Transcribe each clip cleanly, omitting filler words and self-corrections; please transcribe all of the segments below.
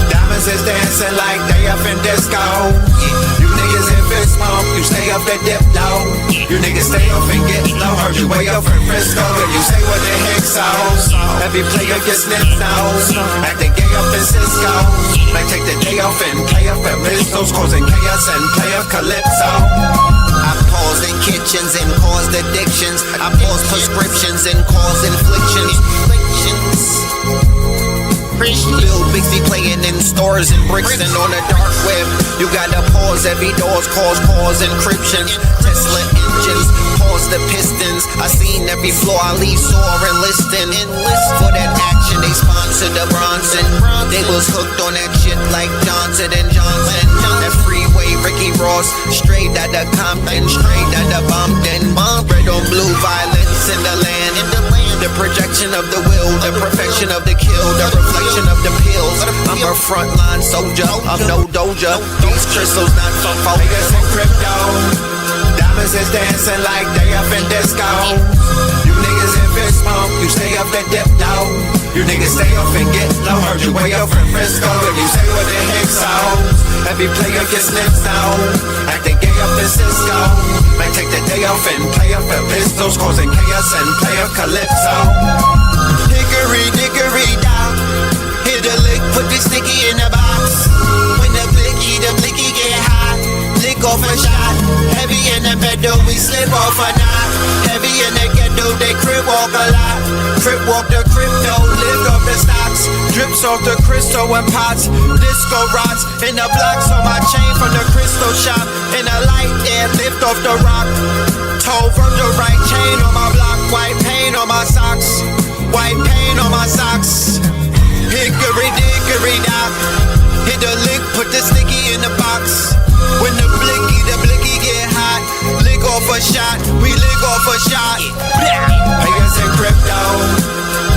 Diamonds is dancing like they up in disco. You niggas in fist bump, you stay up at dip low. You niggas stay up and get low. Heard you way up in Frisco, and you say what the heck so. Every player gets snipped nose, acting gay up in Cisco. Like take the day off and play up at Mistos, causing chaos and play up Calypso. I pause in kitchens and caused addictions. I pause prescriptions and cause inflictions. Lil Bixby playing in stores and bricks and on the dark web. You gotta pause every doors, cause encryptions. Tesla engines, pause the pistons. I seen every floor I leave sore enlisting. For that action, they sponsored the Bronson. They was hooked on that shit like Johnson and Johnson. That freeway, Ricky Ross, straight out of Compton, straight out of Bompton. Red on blue, violence in the land. The projection of the will, the perfection of the kill, the reflection of the pills. I'm a frontline soldier, I'm no doja. These crystals not from focus and crypto. Diamonds is dancing like they up in disco. You niggas in fist bump, you stay up at dip low. You niggas stay up and get low. Heard you way up in Frisco, and you say what the heck so. Every player gets snipped now, acting gay up in Cisco. Man, take the day off and play up at Pistols, causing chaos and play up Calypso. Hickory dickory dock, hit a lick, put the sticky in the box. When the blicky get hot, lick off a shot. Heavy in the meadow, we slip off a knot. Heavy in the ghetto, they crib walk a lot. Crib walk the crypto, lift off the stocks. Drips off the crystal and pots. Disco rods in the blocks on my chain from the crystal shop. In the light air, lift off the rock. Toe Virgil right chain on my block. White paint on my socks. White paint on my socks. Hickory dickory dock. Hit the lick, put the sticky in the box. When the blicky get hot, lick off a shot, we lick off a shot. Players in crypto,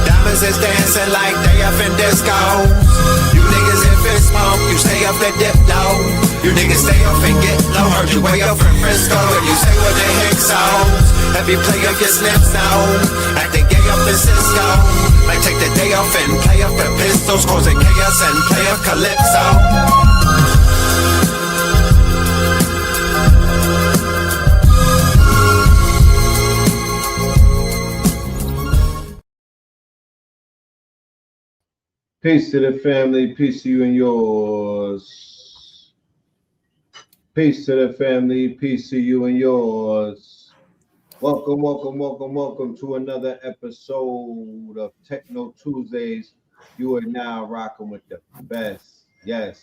diamonds is dancing like they up in disco. You niggas in fist bump, you stay up at dip low. You niggas stay up and get low. Heard you way up in Frisco, and you say what the heck so. Every player gets snipped now, acting gay up in Cisco. Like take the day off and play up at Pistols, causing chaos and play up Calypso. Peace to the family, peace to you and yours. Peace to the family, peace to you and yours. Welcome to another episode of Techno Tuesdays. You are now rocking with the best. Yes,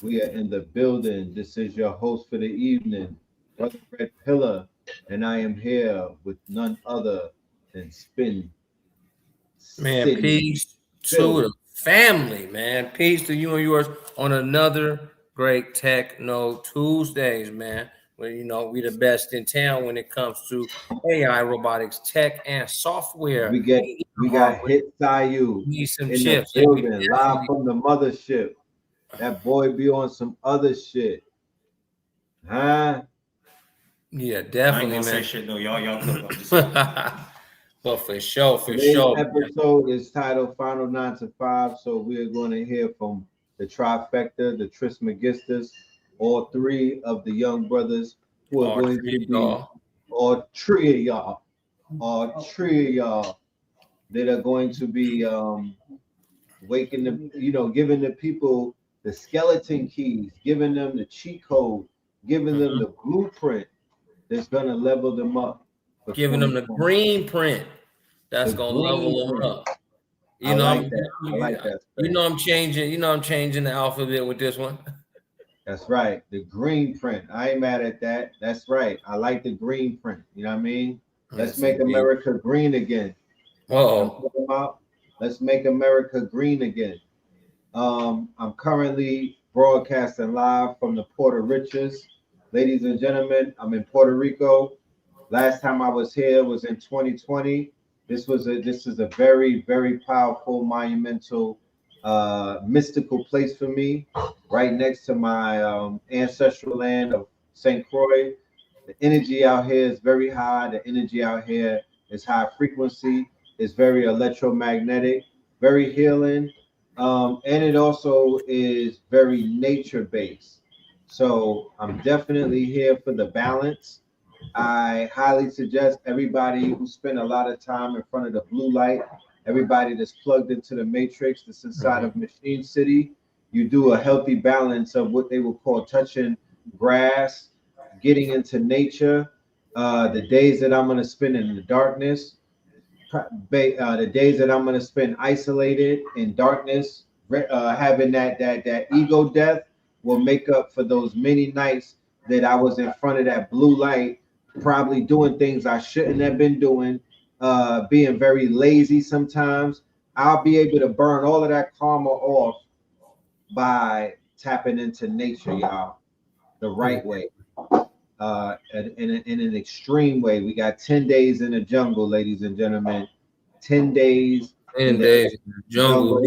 we are in the building. This is your host for the evening, Brother Red Pillar, and I am here with none other than Spin. Man, peace to the family, man. Peace to you and yours on another great Techno Tuesdays, man. Well, you know, we the best in town when it comes to AI, robotics, tech, and software. We got HITSUYO Need some in chips. the building, live from the mothership. That boy be on some other shit, huh? Yeah, definitely, I ain't gonna man. say shit though, y'all cook. But for sure, Today's episode is titled Final 9 to 5, so we are going to hear from the trifecta, the Trismegistus, all three of the young brothers who are going to be, all three of y'all that are going to be waking them, giving the people the skeleton keys, giving them the cheat code, giving them the blueprint that's going to level them up. Giving them the green print that's gonna level them up. You know, I'm changing. I'm changing the alphabet with this one. That's right, the green print. I ain't mad at that. That's right. I like the green print. You know what I mean? Let's make America green again. Let's make America green again. I'm currently broadcasting live from the Puerto Riches. Ladies and gentlemen, I'm in Puerto Rico. Last time I was here was in 2020. This is a very, very powerful, monumental, mystical place for me, right next to my ancestral land of St. Croix. The energy out here is very high. The energy out here is high frequency. It's very electromagnetic, very healing. And it also is very nature based. So I'm definitely here for the balance. I highly suggest everybody who spend a lot of time in front of the blue light, everybody that's plugged into the matrix that's inside of Machine City, you do a healthy balance of what they would call touching grass, getting into nature. The days that I'm going to spend in the darkness, the days that I'm going to spend isolated in darkness, having that ego death will make up for those many nights that I was in front of that blue light, probably doing things I shouldn't have been doing, being very lazy sometimes. I'll be able to burn all of that karma off by tapping into nature, y'all, the right way. In an extreme way. We got 10 days in the jungle, ladies and gentlemen. 10 days 10 days in the jungle.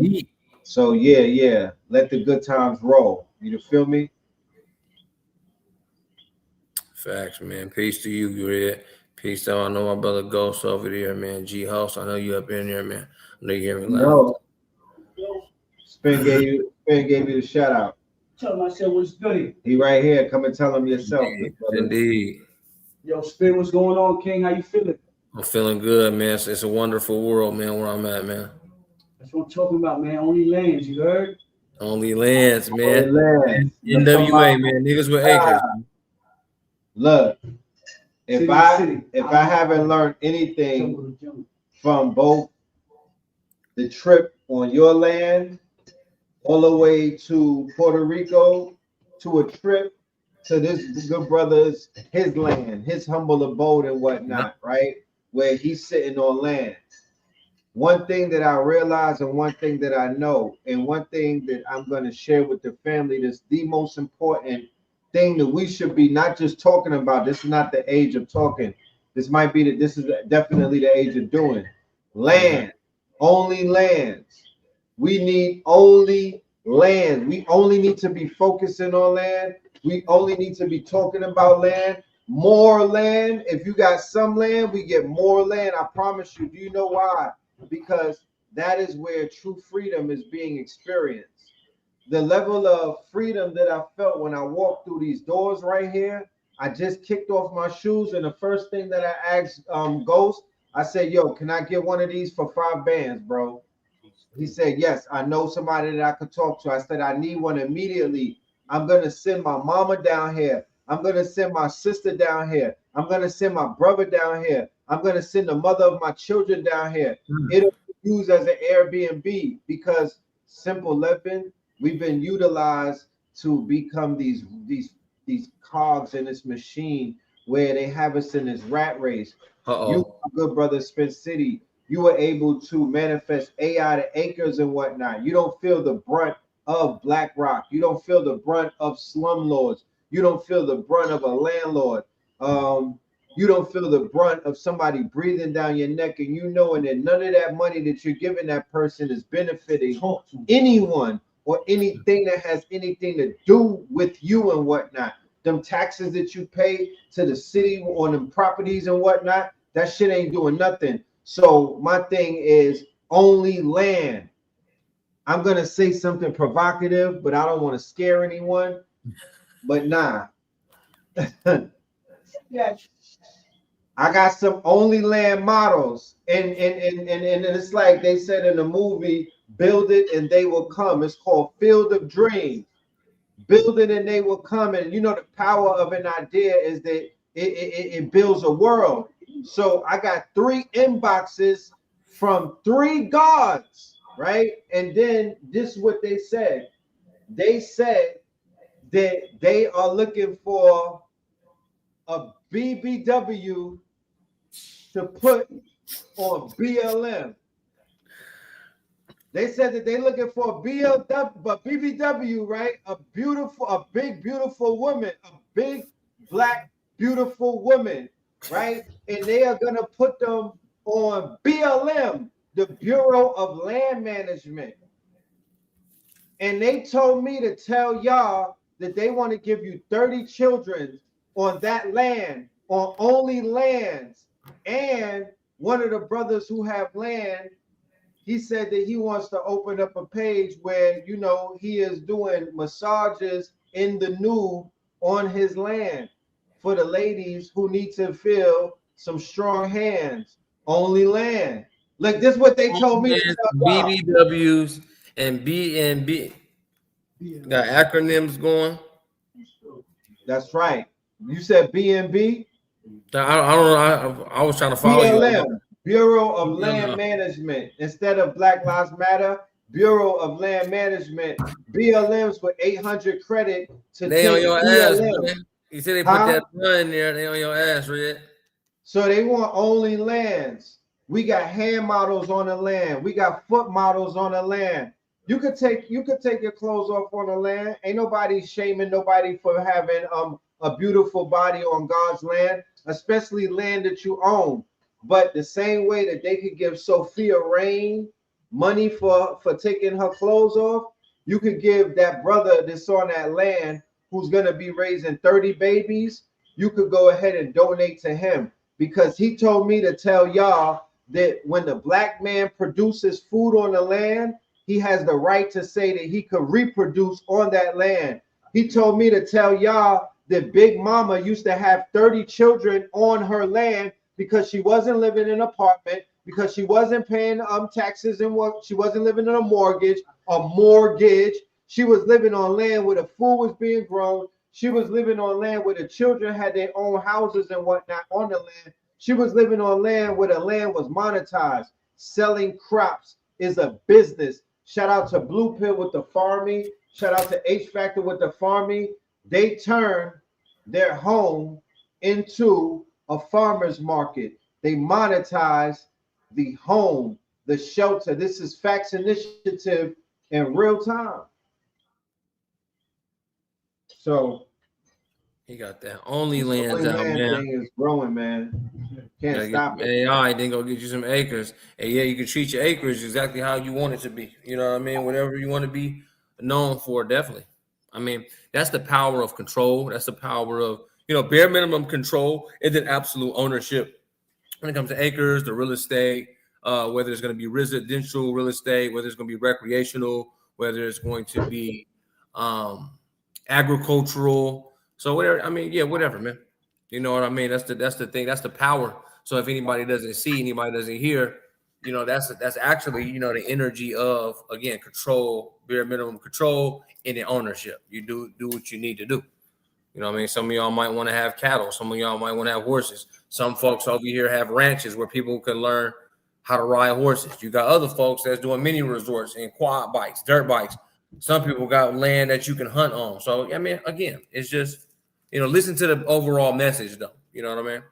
So yeah. Let the good times roll. You feel me? Facts, man. Peace to you, Red. Peace to all. I know my brother Ghost over there, man. G House. I know you up in there, man. I know you hear me loud. Spin gave you the shout out. Tell him I said what's good. He right here. Come and tell him yourself. Indeed. Yo, Spin, what's going on, King? How you feeling? I'm feeling good, man. It's a wonderful world, man, where I'm at, man. That's what I'm talking about, man. Only lands, you heard? Only lands, man. Only lands. NWA, man. Niggas with acres. Look, if I haven't learned anything from both the trip on your land all the way to Puerto Rico to a trip to this good brother's, his land, his humble abode and whatnot, right? Where he's sitting on land. One thing that I realize and one thing that I know and one thing that I'm going to share with the family that's the most important thing that we should be not just talking about. This is not the age of talking. This is definitely the age of doing. Land, only lands. We need only land. We only need to be focusing on land. We only need to be talking about land. More land. If you got some land, we get more land. I promise you. Do you know why? Because that is where true freedom is being experienced. The level of freedom that I felt when I walked through these doors right here, I just kicked off my shoes, and the first thing that I asked Ghost, I said, yo, can I get one of these for 5 bands, bro? He said, yes, I know somebody that I could talk to. I said, I need one immediately. I'm going to send my mama down here. I'm going to send my sister down here. I'm going to send my brother down here. I'm going to send the mother of my children down here. It'll be used as an Airbnb because simple living, we've been utilized to become these cogs in this machine where they have us in this rat race. You, good brother, Spin City, you were able to manifest AI to acres and whatnot. You don't feel the brunt of BlackRock. You don't feel the brunt of slumlords. You don't feel the brunt of a landlord. You don't feel the brunt of somebody breathing down your neck and you knowing that none of that money that you're giving that person is benefiting anyone or anything that has anything to do with you and whatnot. Them taxes that you pay to the city on them properties and whatnot, that shit ain't doing nothing. So my thing is only land. I'm going to say something provocative, but I don't want to scare anyone. But nah. I got some only land models. And it's like they said in the movie, build it and they will come. It's called Field of Dreams. Build it and they will come. And you know the power of an idea is that it builds a world. So I got 3 inboxes from 3 gods, right? And then this is what they said. They said that they are looking for a BBW to put on BLM. They said that they're looking for a BLW, but BBW, right? A big, beautiful woman, a big, black, beautiful woman, right? And they are going to put them on BLM, the Bureau of Land Management. And they told me to tell y'all that they want to give you 30 children on that land, on only lands. And one of the brothers who have land he said that he wants to open up a page where, you know, he is doing massages in the nude on his land for the ladies who need to feel some strong hands. Only land. Like this, what they told me to tell y'all. BBWs and B. Got acronyms going. That's right. You said BNB? I don't know. I was trying to follow BLM, you. Bureau of Land Management. Instead of Black Lives Matter, Bureau of Land Management. BLMs with 800 credit to They on take your ass, BLM. man. You said they put that gun in there. They on your ass, Red. So they want only lands. We got hand models on the land. We got foot models on the land. You could take your clothes off on the land. Ain't nobody shaming nobody for having a beautiful body on God's land, especially land that you own. But the same way that they could give Sophia Rain money for taking her clothes off, you could give that brother that's on that land who's gonna be raising 30 babies. You could go ahead and donate to him, because he told me to tell y'all that when the black man produces food on the land, he has the right to say that he could reproduce on that land. He told me to tell y'all that Big Mama used to have 30 children on her land because she wasn't living in an apartment, because she wasn't paying taxes, and what she wasn't living in a mortgage. She was living on land where the food was being grown. She was living on land where the children had their own houses and whatnot on the land. She was living on land where the land was monetized. Selling crops is a business. Shout out to Blue Pill with the farming. Shout out to H Factor with the farming. They turned their home into a farmer's market. They monetize the home, the shelter. This is Facts Initiative in real time. So he got that only lands out, man. Thing is growing, man. Can't stop it. AI, then go get you some acres. And yeah, you can treat your acres exactly how you want it to be. You know what I mean? Whatever you want to be known for, definitely. I mean, that's the power of control. That's the power of, you know, bare minimum control and then absolute ownership when it comes to acres, the real estate, whether it's going to be residential real estate, whether it's going to be recreational, whether it's going to be agricultural. So whatever, I mean, yeah, whatever, man. You know what I mean? That's the thing. That's the power. So if anybody doesn't see, anybody doesn't hear, you know, that's actually, you know, the energy of, again, control, bare minimum control, and the ownership. You do what you need to do. You know what I mean? Some of y'all might want to have cattle. Some of y'all might want to have horses. Some folks over here have ranches where people can learn how to ride horses. You got other folks that's doing mini resorts and quad bikes, dirt bikes. Some people got land that you can hunt on. So, I mean, again, it's just, you know, listen to the overall message, though. You know what I mean?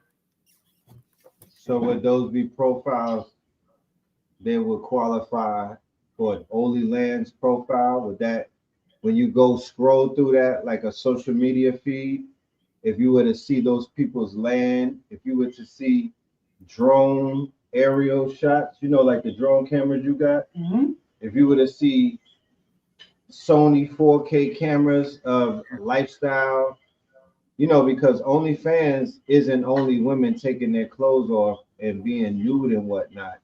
So would those be profiles that would qualify for an Only Lands profile? Would that, when you go scroll through that, like a social media feed, if you were to see those people's land, if you were to see drone aerial shots, you know, like the drone cameras you got, if you were to see Sony 4K cameras of lifestyle, you know, because OnlyFans isn't only women taking their clothes off and being nude and whatnot.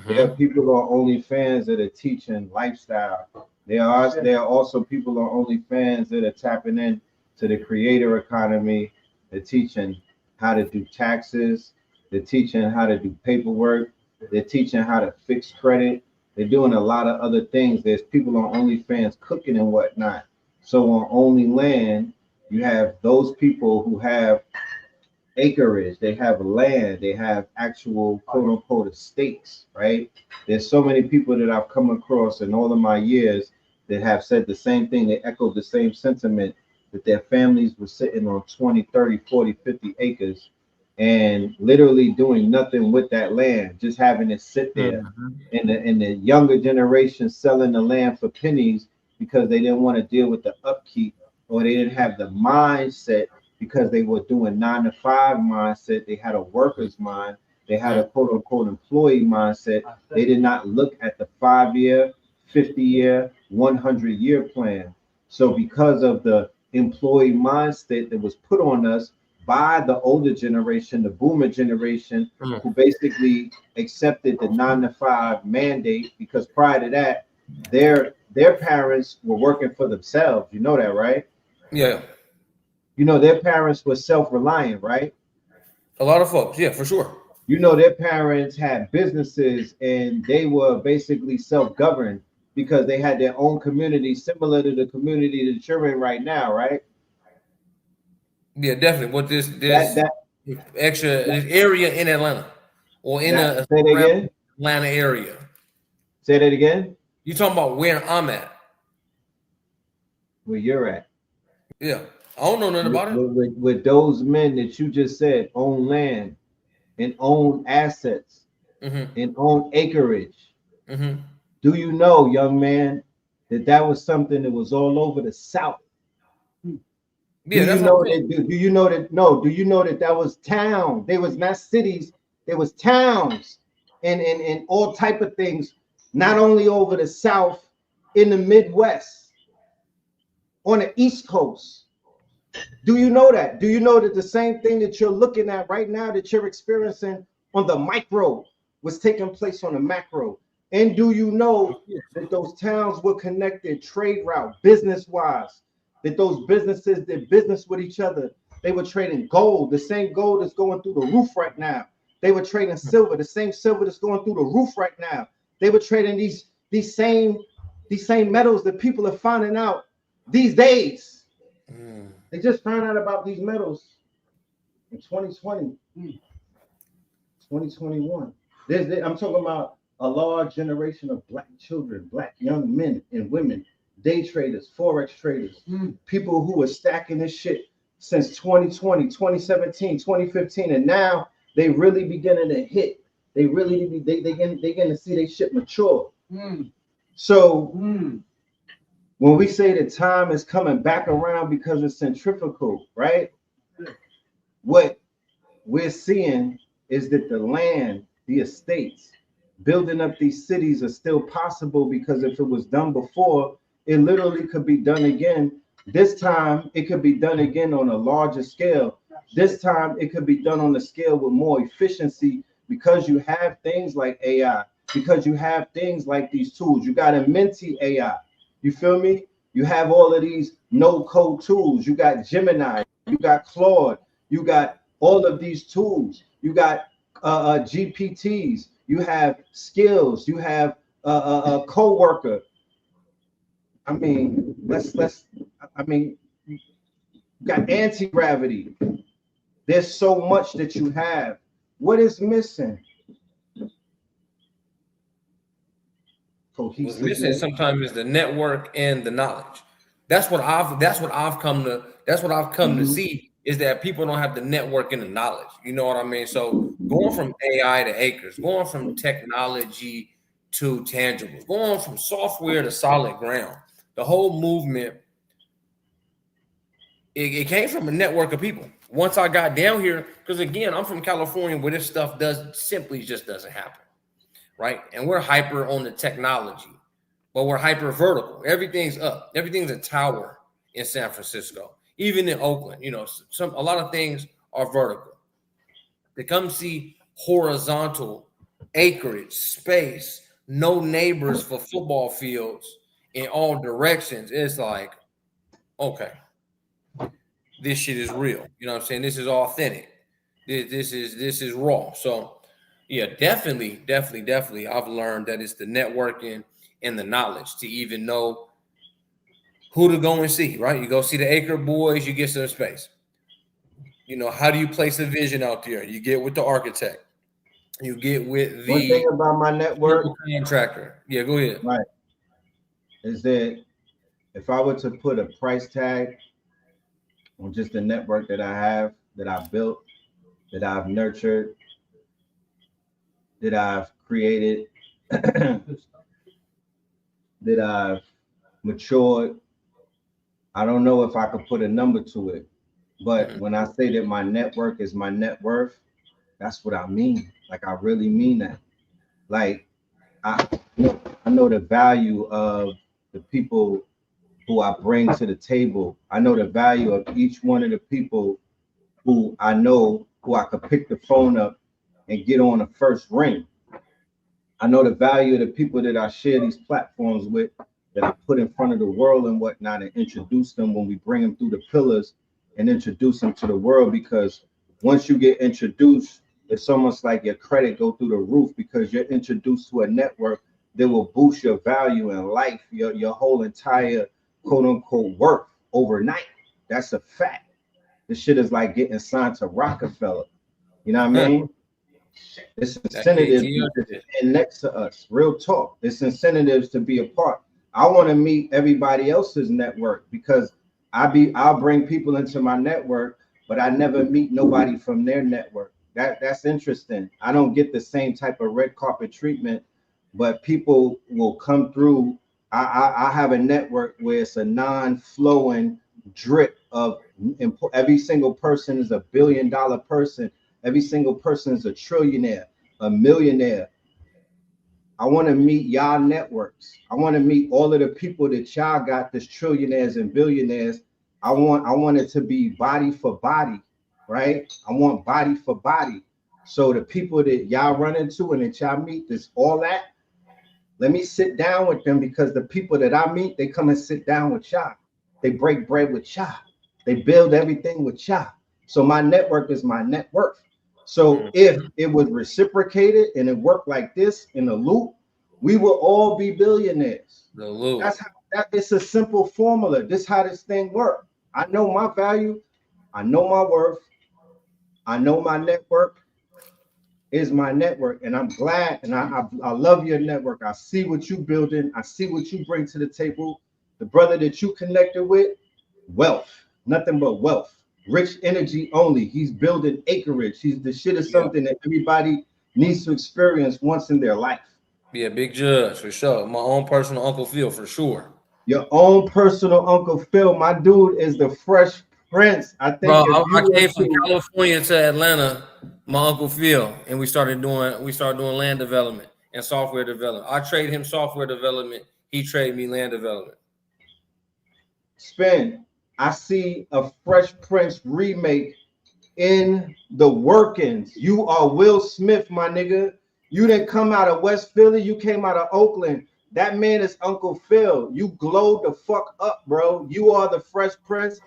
There are people on OnlyFans that are teaching lifestyle. There are also people on OnlyFans that are tapping in to the creator economy. They're teaching how to do taxes. They're teaching how to do paperwork. They're teaching how to fix credit. They're doing a lot of other things. There's people on OnlyFans cooking and whatnot. So on OnlyLand, you have those people who have acreage, they have land, they have actual quote unquote estates, right? There's so many people that I've come across in all of my years that have said the same thing. They echoed the same sentiment, that their families were sitting on 20, 30, 40, 50 acres and literally doing nothing with that land, just having it sit there. And the younger generation selling the land for pennies because they didn't want to deal with the upkeep, or they didn't have the mindset because they were doing 9-to-5 mindset. They had a worker's mind. They had a quote unquote employee mindset. They did not look at the 5-year, 50-year, 100-year plan. So because of the employee mindset that was put on us by the older generation, the boomer generation, who basically accepted the 9-to-5 mandate, because prior to that, their parents were working for themselves. You know that, right? Yeah. You know, their parents were self-reliant, right? A lot of folks, yeah, for sure. You know, their parents had businesses and they were basically self-governed because they had their own community, similar to the community that you're in right now, right? Yeah, definitely. What this That this area in Atlanta or in that a say it again. Atlanta area. Say that again. You talking about where I'm at? Where you're at. Yeah, I don't know nothing about it. With those men that you just said own land and own assets and own acreage. Do you know, young man, that was something that was all over the South? Yeah, do you know that? Do you know that? No. Do you know that was town? They was not cities. There was towns and all type of things. Not only over the South, in the Midwest, on the East Coast. Do you know that? Do you know that the same thing that you're looking at right now, that you're experiencing on the micro, was taking place on the macro? And do you know that those towns were connected trade route, business-wise, that those businesses did business with each other? They were trading gold, the same gold that's going through the roof right now. They were trading silver, the same silver that's going through the roof right now. They were trading these same metals that people are finding out these days. They just found out about these metals in 2020, 2021. I'm talking about a large generation of black children, black young men and women, day traders, forex traders, people who were stacking this shit since 2020, 2017, 2015, and now they really beginning to hit. They really they getting to see their shit mature. So when we say that time is coming back around because it's centrifugal, right? What we're seeing is that the land, the estates, building up these cities are still possible, because if it was done before, it literally could be done again. This time, it could be done again on a larger scale. This time, it could be done on a scale with more efficiency, because you have things like AI, because you have things like these tools. You got a Menti AI. You feel me? You have all of these no-code tools. You got Gemini. You got Claude. You got all of these tools. You got GPTs. You have skills. You have a co-worker. I mean, you got anti-gravity. There's so much that you have. What is missing? What's missing sometimes is the network and the knowledge. That's what I've come to see, is that people don't have the network and the knowledge. You know what I mean? So going from AI to acres, going from technology to tangibles, going from software to solid ground, the whole movement, it came from a network of people. Once I got down here, because again, I'm from California, where this stuff just doesn't happen. Right? And we're hyper on the technology, but we're hyper vertical. Everything's up. Everything's a tower in San Francisco, even in Oakland. You know, a lot of things are vertical. To come see horizontal acreage, space, no neighbors for football fields in all directions, it's like, okay, this shit is real. You know what I'm saying? This is authentic. This is raw. So yeah, definitely. I've learned that it's the networking and the knowledge to even know who to go and see, right? You go see the Acre Boys, you get some space. You know, how do you place a vision out there? You get with the architect. You get with the one thing about my network contractor. Yeah, go ahead. Right. Is that if I were to put a price tag on just the network that I have, that I've built, that I've nurtured, that I've created, that I've matured, I don't know if I could put a number to it. But when I say that my network is my net worth, that's what I mean. Like, I really mean that. Like, I know the value of the people who I bring to the table. I know the value of each one of the people who I know who I could pick the phone up and get on the first ring. I know the value of the people that I share these platforms with, that I put in front of the world and whatnot, and introduce them when we bring them through the pillars and introduce them to the world. Because once you get introduced, it's almost like your credit go through the roof, because you're introduced to a network that will boost your value in life, your whole entire quote unquote worth overnight. That's a fact. This shit is like getting signed to Rockefeller. You know what I mean? It's incentives to stand next to us. Real talk. It's incentives to be a part. I want to meet everybody else's network, because I'll bring people into my network, but I never meet nobody from their network. That's interesting. I don't get the same type of red carpet treatment, but people will come through. I have a network where it's a non-flowing drip of every single person is $1 billion person. Every single person is a trillionaire, a millionaire. I want to meet y'all networks. I want to meet all of the people that y'all got, this trillionaires and billionaires. I want it to be body for body, right? I want body for body. So the people that y'all run into and that y'all meet, this all that, let me sit down with them, because the people that I meet, they come and sit down with y'all. They break bread with y'all. They build everything with y'all. So my network is my net worth. So if it was reciprocated and it worked like this in a loop, we will all be billionaires. The loop. That's how it's a simple formula. This is how this thing works. I know my value. I know my worth. I know my network is my network. And I'm glad, and I love your network. I see what you building. I see what you bring to the table. The brother that you connected with, wealth, nothing but wealth. Rich energy only. He's building acreage. The shit is something that everybody needs to experience once in their life. Yeah, big judge for sure. My own personal Uncle Phil for sure. Your own personal Uncle Phil. My dude is the Fresh Prince. I think I came from California to Atlanta, my Uncle Phil, and we started doing land development and software development. I traded him software development. He traded me land development. Spin. I see a Fresh Prince remake in the workings. You are Will Smith, my nigga. You didn't come out of West Philly. You came out of Oakland. That man is Uncle Phil. You glowed the fuck up, bro. You are the Fresh Prince.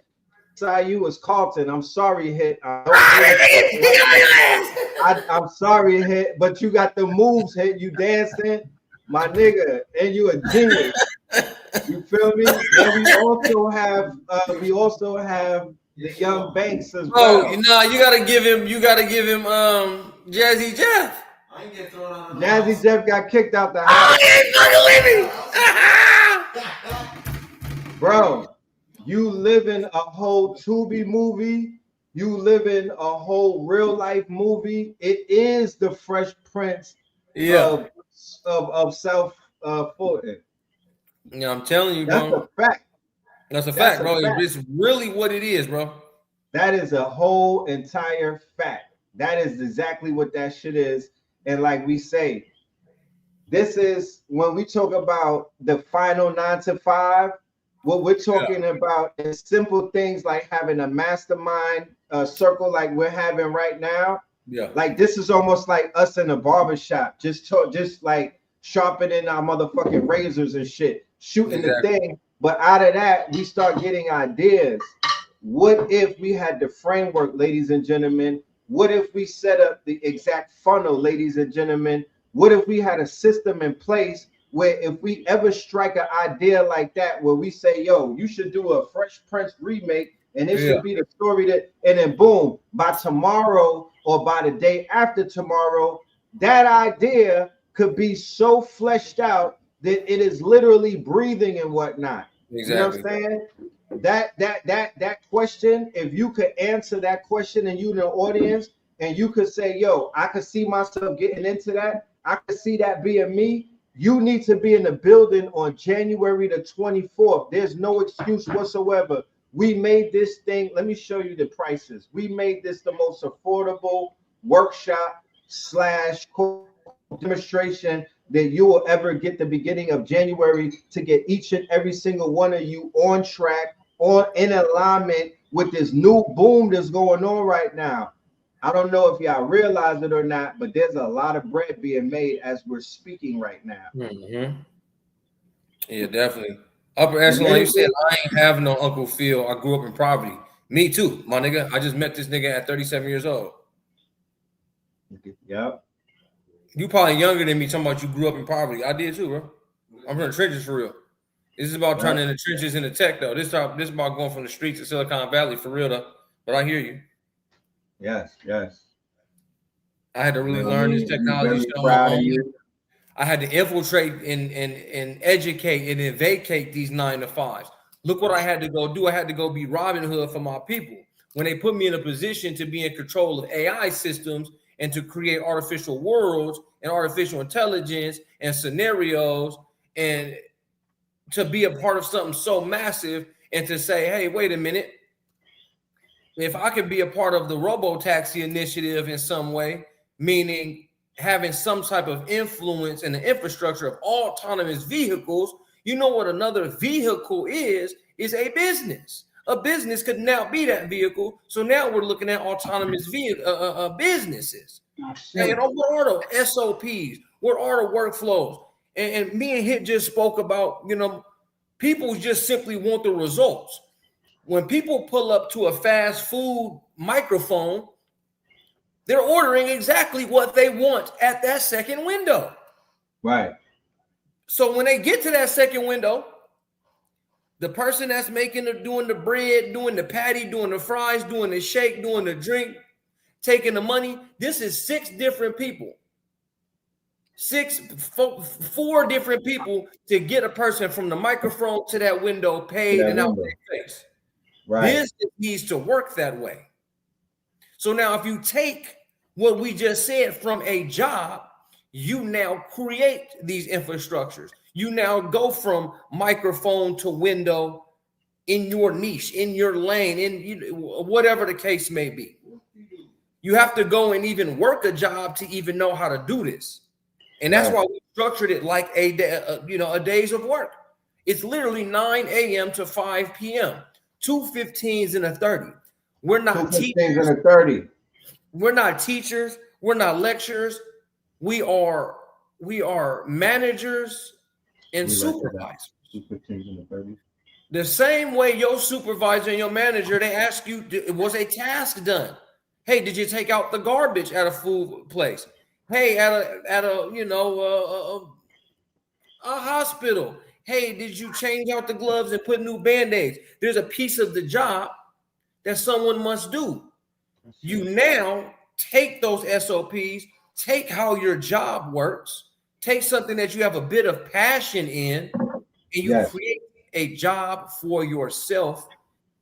HITSUYO is Carlton. I'm sorry, Hit. I'm sorry, Hit, but you got the moves, Hit. You dancing, my nigga, and you a genius. You feel me? And we also have the Young Banks as well. Oh, you gotta give him Jazzy Jeff. I ain't get thrown out. Jazzy Jeff got kicked out the house. Bro, you live in a whole Tubi movie. You live in a whole real life movie. It is the Fresh Prince of South Fulton. Yeah, I'm telling you, bro. That's a fact. That's a fact, bro. It's really what it is, bro. That is a whole entire fact. That is exactly what that shit is. And like we say, this is when we talk about the final 9 to 5. What we're talking about is simple things like having a mastermind circle like we're having right now. Yeah. Like this is almost like us in a barbershop, just like sharpening our motherfucking razors and shit, shooting the thing. But out of that, we start getting ideas. What if we had the framework, ladies and gentlemen? What if we set up the exact funnel, ladies and gentlemen? What if we had a system in place where if we ever strike an idea like that, where we say, yo, you should do a Fresh Prince remake, and it should be the story that, and then boom, by tomorrow or by the day after tomorrow, that idea could be so fleshed out that it is literally breathing and whatnot. Exactly. You know what I'm saying? That question, if you could answer that question and you in the audience, and you could say, yo, I could see myself getting into that. I could see that being me. You need to be in the building on January the 24th. There's no excuse whatsoever. We made this thing. Let me show you the prices. We made this the most affordable workshop / demonstration that you will ever get the beginning of January to get each and every single one of you on track, in alignment, with this new boom that's going on right now. I don't know if y'all realize it or not, but there's a lot of bread being made as we're speaking right now. Mm-hmm. Yeah, definitely. Upper echelon, you said I ain't have no Uncle Phil. I grew up in poverty. Me too, my nigga. I just met this nigga at 37 years old. Yep. You probably younger than me talking about you grew up in poverty. I did too, bro. I'm from the trenches for real. This is about turning the trenches into tech, though. This is about going from the streets to Silicon Valley for real, though. But I hear you. Yes, yes. I had to really learn this technology shit on my own. I had to infiltrate and educate and then vacate these 9-to-5s. Look what I had to go do. I had to go be Robin Hood for my people. When they put me in a position to be in control of AI systems and to create artificial worlds and artificial intelligence and scenarios and to be a part of something so massive and to say, hey, wait a minute. If I could be a part of the robo-taxi initiative in some way, meaning having some type of influence in the infrastructure of all autonomous vehicles, you know what another vehicle is a business. A business could now be that vehicle. So now we're looking at autonomous businesses. And what are the SOPs? What are the workflows? And me and Hit just spoke about, people just simply want the results. When people pull up to a fast food microphone, they're ordering exactly what they want at that second window. Right. So when they get to that second window, the person that's doing the bread, doing the patty, doing the fries, doing the shake, doing the drink, taking the money, this is 6 different people. 4 different people to get a person from the microphone to that window paid and out their face. Right. This needs to work that way. So now if you take what we just said from a job, you now create these infrastructures. You now go from microphone to window in your niche, in your lane, in whatever the case may be. You have to go and even work a job to even know how to do this. And that's why we structured it like a days of work. It's literally 9 a.m. to 5 p.m. 2 15s and a 30. We're not teachers. And a 30. We're not teachers. We're not lecturers. We are managers and supervisors. 2 15s and a 30. The same way your supervisor and your manager, they ask you, was a task done? Hey, did you take out the garbage at a food place? Hey, at a hospital. Hey, did you change out the gloves and put new Band-Aids? There's a piece of the job that someone must do. You now take those SOPs, take how your job works, take something that you have a bit of passion in, and you create a job for yourself,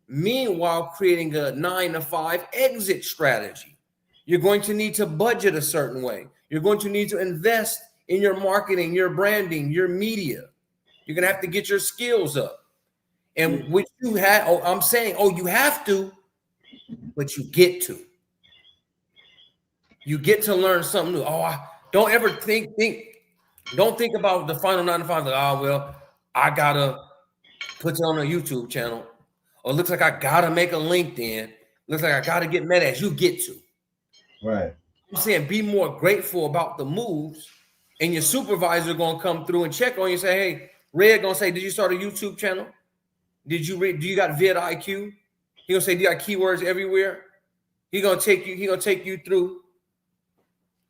meanwhile creating a 9-to-5 exit strategy. You're going to need to budget a certain way. You're going to need to invest in your marketing, your branding, your media. You're going to have to get your skills up. And which you have, you have to, but you get to. You get to learn something new. Don't ever don't think about the final 9-to-5 like, I got to put it on a YouTube channel. Or it looks like I got to make a LinkedIn. Looks like I got to get mad as you get to. Right. I'm saying be more grateful about the moves, and your supervisor going to come through and check on you and say, hey, Red going to say, did you start a YouTube channel? Do you got vidIQ? He going to say, do you got keywords everywhere? He going to take you through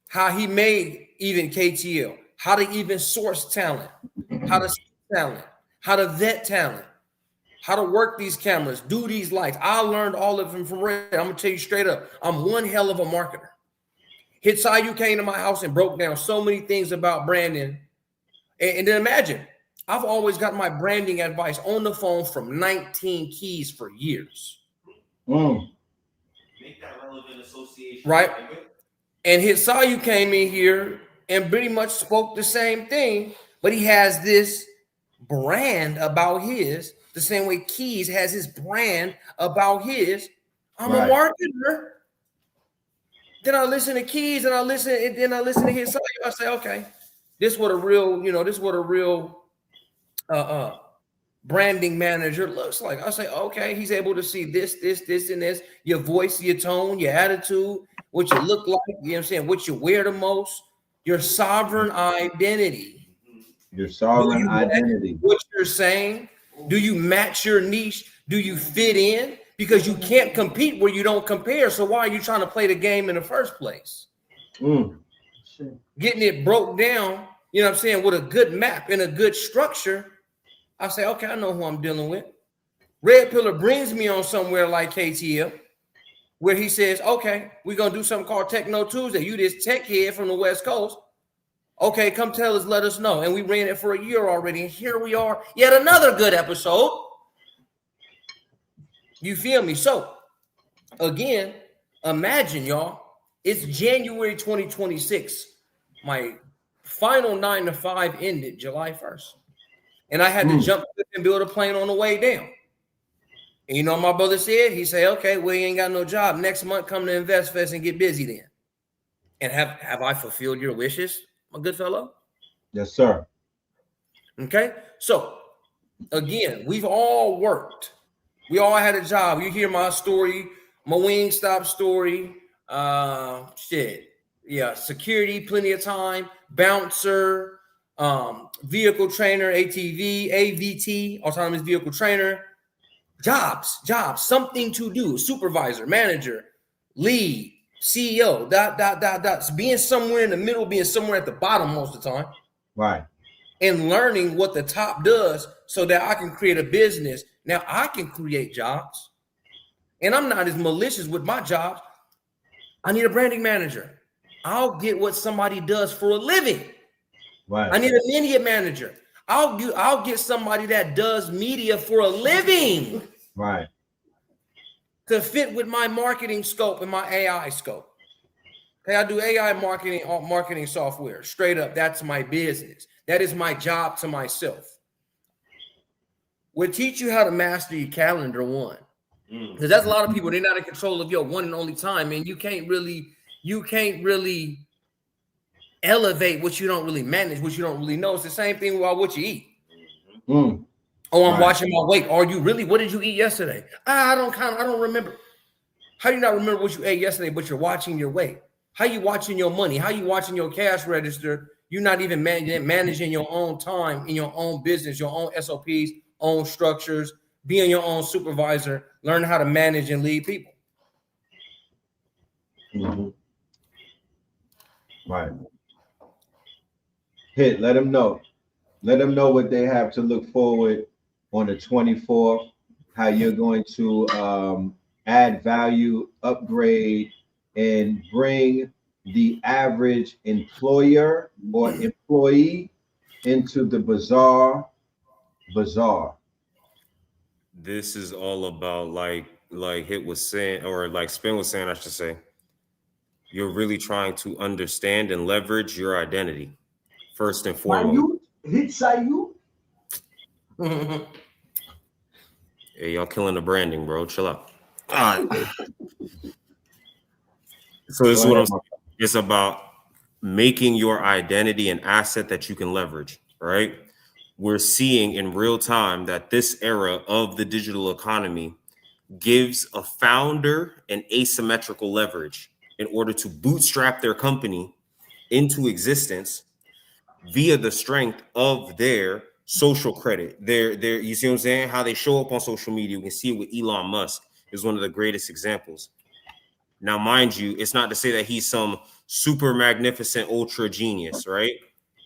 how he made even KTL, how to even source talent, how to see talent, how to vet talent, how to work these cameras, do these lights. I learned all of them from Red. I'm going to tell you straight up, I'm one hell of a marketer. HITSUYO came to my house and broke down so many things about branding. And then imagine, I've always got my branding advice on the phone from 19 keys for years. Make that relevant association. Right? And HITSUYO came in here and pretty much spoke the same thing, but he has this brand about his, the same way Keys has his brand about his. I'm a marketer. Then I listen to Keys and then I listen to HITSUYO. I say, okay, this what a real branding manager looks like. I say, okay, he's able to see this, and this, your voice, your tone, your attitude, what you look like, you know what I'm saying, what you wear the most, your sovereign identity. Your sovereign identity. What you're saying, do you match your niche? Do you fit in? Because you can't compete where you don't compare. So why are you trying to play the game in the first place? Getting it broke down, you know what I'm saying, with a good map and a good structure. I say, okay, I know who I'm dealing with. Red Pillar brings me on somewhere like KTL, where he says, okay, we're going to do something called Techno Tuesday. You this tech head from the West Coast. Okay, come tell us, let us know. And we ran it for a year already. And here we are, yet another good episode. You feel me? So, again, imagine, y'all, it's January 2026. My final 9 to 5 ended July 1st. And I had to jump and build a plane on the way down. And you know what my brother said? He said, okay, well, you ain't got no job. Next month, come to InvestFest and get busy then. And have I fulfilled your wishes, my good fellow? Yes, sir. Okay. So, again, we've all worked. We all had a job. You hear my story, my Wingstop story. Security, plenty of time. Bouncer, vehicle trainer, ATV, AVT, autonomous vehicle trainer. Jobs, something to do. Supervisor, manager, lead, CEO, ... Being somewhere in the middle, being somewhere at the bottom most of the time. Right. And learning what the top does so that I can create a business. Now I can create jobs. And I'm not as malicious with my jobs. I need a branding manager. I'll get what somebody does for a living. Right. I need a media manager. I'll get somebody that does media for a living. Right. To fit with my marketing scope and my AI scope. Okay, I do AI marketing software. Straight up, that's my business. That is my job to myself. We'll teach you how to master your calendar, one. Because that's a lot of people, they're not in control of your one and only time, and you can't really elevate what you don't really manage, what you don't really know. It's the same thing about what you eat. Oh, I'm watching my weight. Are you really? What did you eat yesterday? I don't remember. How do you not remember what you ate yesterday, but you're watching your weight? How you watching your money? How you watching your cash register? You're not even managing your own time in your own business, your own SOPs, own structures, being your own supervisor, learn how to manage and lead people. Right. Hit, let them know. Let them know what they have to look forward on the 24th, how you're going to add value, upgrade, and bring the average employer or employee into the bazaar. This is all about like Hit was saying, or like Spin was saying, I should say. You're really trying to understand and leverage your identity first and foremost. HITSUYO. Hey, y'all killing the branding, bro. Chill out. So this is what I'm saying. It's about making your identity an asset that you can leverage, right? We're seeing in real time that this era of the digital economy gives a founder an asymmetrical leverage in order to bootstrap their company into existence via the strength of their social credit. Their you see what I'm saying? How they show up on social media. You can see it with Elon Musk is one of the greatest examples. Now, mind you, it's not to say that he's some super magnificent ultra genius, right?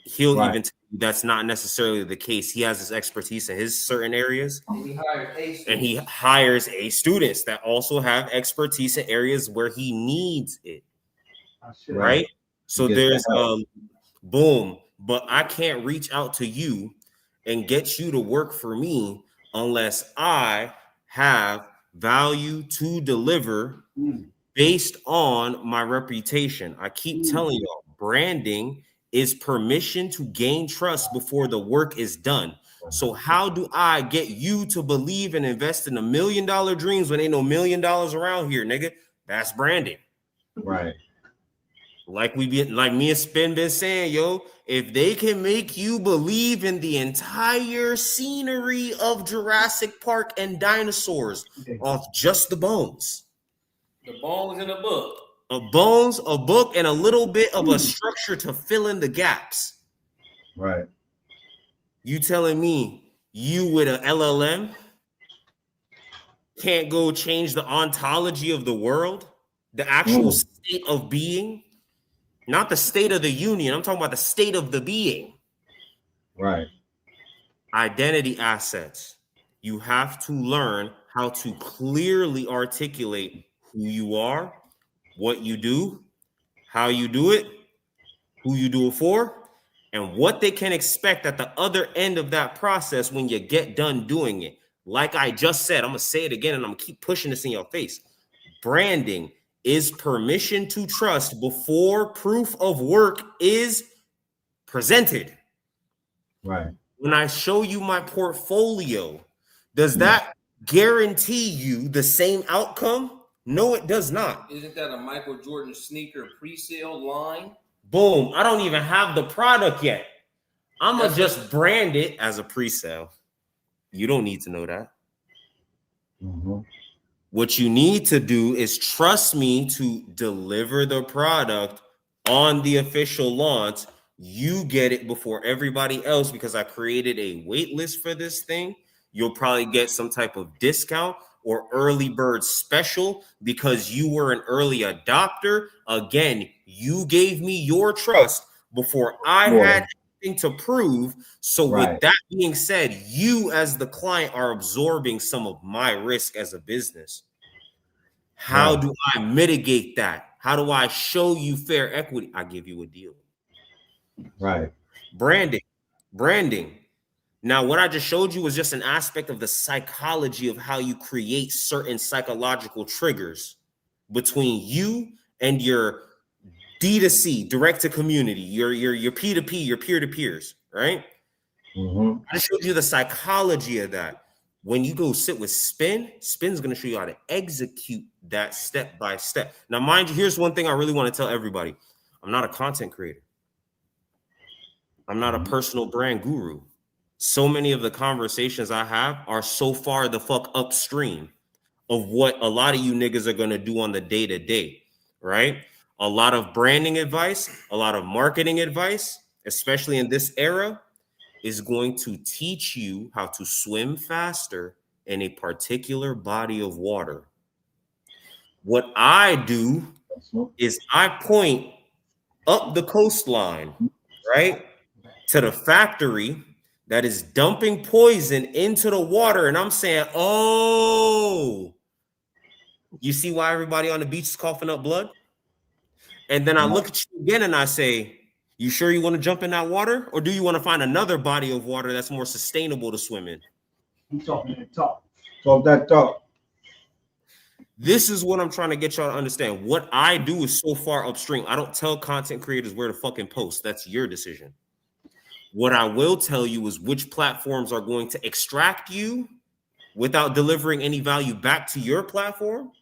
He'll even tell you that's not necessarily the case. He has his expertise in his certain areas, and he hires students that also have expertise in areas where he needs it, right? So there's boom, but I can't reach out to you and get you to work for me unless I have value to deliver based on my reputation. I keep telling y'all, branding is permission to gain trust before the work is done. So how do I get you to believe and invest in $1 million dreams when ain't no $1 million around here, nigga? That's branding. Right. Like me and Spin been saying, yo, if they can make you believe in the entire scenery of Jurassic Park and dinosaurs off just the bones. The bones in the book. A bones, a book, and a little bit of a structure to fill in the gaps. Right. You telling me you with a LLM can't go change the ontology of the world, the actual state of being? Not the state of the union. I'm talking about the state of the being. Right. Identity assets. You have to learn how to clearly articulate who you are, what you do, how you do it, who you do it for, and what they can expect at the other end of that process when you get done doing it. Like I just said, I'm going to say it again, and I'm going to keep pushing this in your face. Branding is permission to trust before proof of work is presented. Right. When I show you my portfolio, does that guarantee you the same outcome? No, it does not. Isn't that a Michael Jordan sneaker pre-sale line? Boom. I don't even have the product yet. I'm going to just brand it as a pre-sale. You don't need to know that. Mm-hmm. What you need to do is trust me to deliver the product on the official launch. You get it before everybody else because I created a wait list for this thing. You'll probably get some type of discount or early bird special because you were an early adopter. Again, you gave me your trust before I had anything to prove. So with that being said, you as the client are absorbing some of my risk as a business. How do I mitigate that? How do I show you fair equity? I give you a deal. Right. Branding. Now, what I just showed you was just an aspect of the psychology of how you create certain psychological triggers between you and your D2C, direct to community, your P2P, your peer-to-peers, right? Mm-hmm. I showed you the psychology of that. When you go sit with Spin's going to show you how to execute that step by step. Now, mind you, here's one thing I really want to tell everybody. I'm not a content creator. I'm not a personal brand guru. So many of the conversations I have are so far the fuck upstream of what a lot of you niggas are going to do on the day-to-day, right? A lot of branding advice, a lot of marketing advice, especially in this era, is going to teach you how to swim faster in a particular body of water. What I do is I point up the coastline, right, to the factory that is dumping poison into the water. And I'm saying, oh, you see why everybody on the beach is coughing up blood? And then I look at you again and I say, you sure you want to jump in that water? Or do you want to find another body of water that's more sustainable to swim in? I'm talking that talk. Talk that talk. This is what I'm trying to get y'all to understand. What I do is so far upstream. I don't tell content creators where to fucking post. That's your decision. What I will tell you is which platforms are going to extract you without delivering any value back to your platform,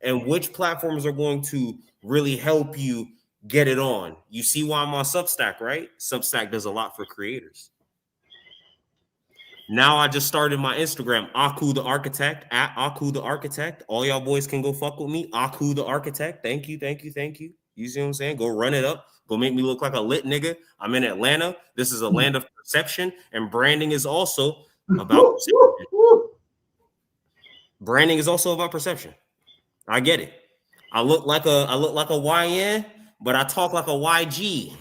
and which platforms are going to really help you get it on. You see why I'm on Substack, right? Substack does a lot for creators. Now I just started my Instagram, Aku the Architect, at Aku the Architect. All y'all boys can go fuck with me. Aku the Architect. Thank you. You see what I'm saying? Go run it up. Go make me look like a lit nigga. I'm in Atlanta. This is a land of perception, and branding is also about perception. Branding is also about perception. I get it. I look like a YN, but I talk like a YG.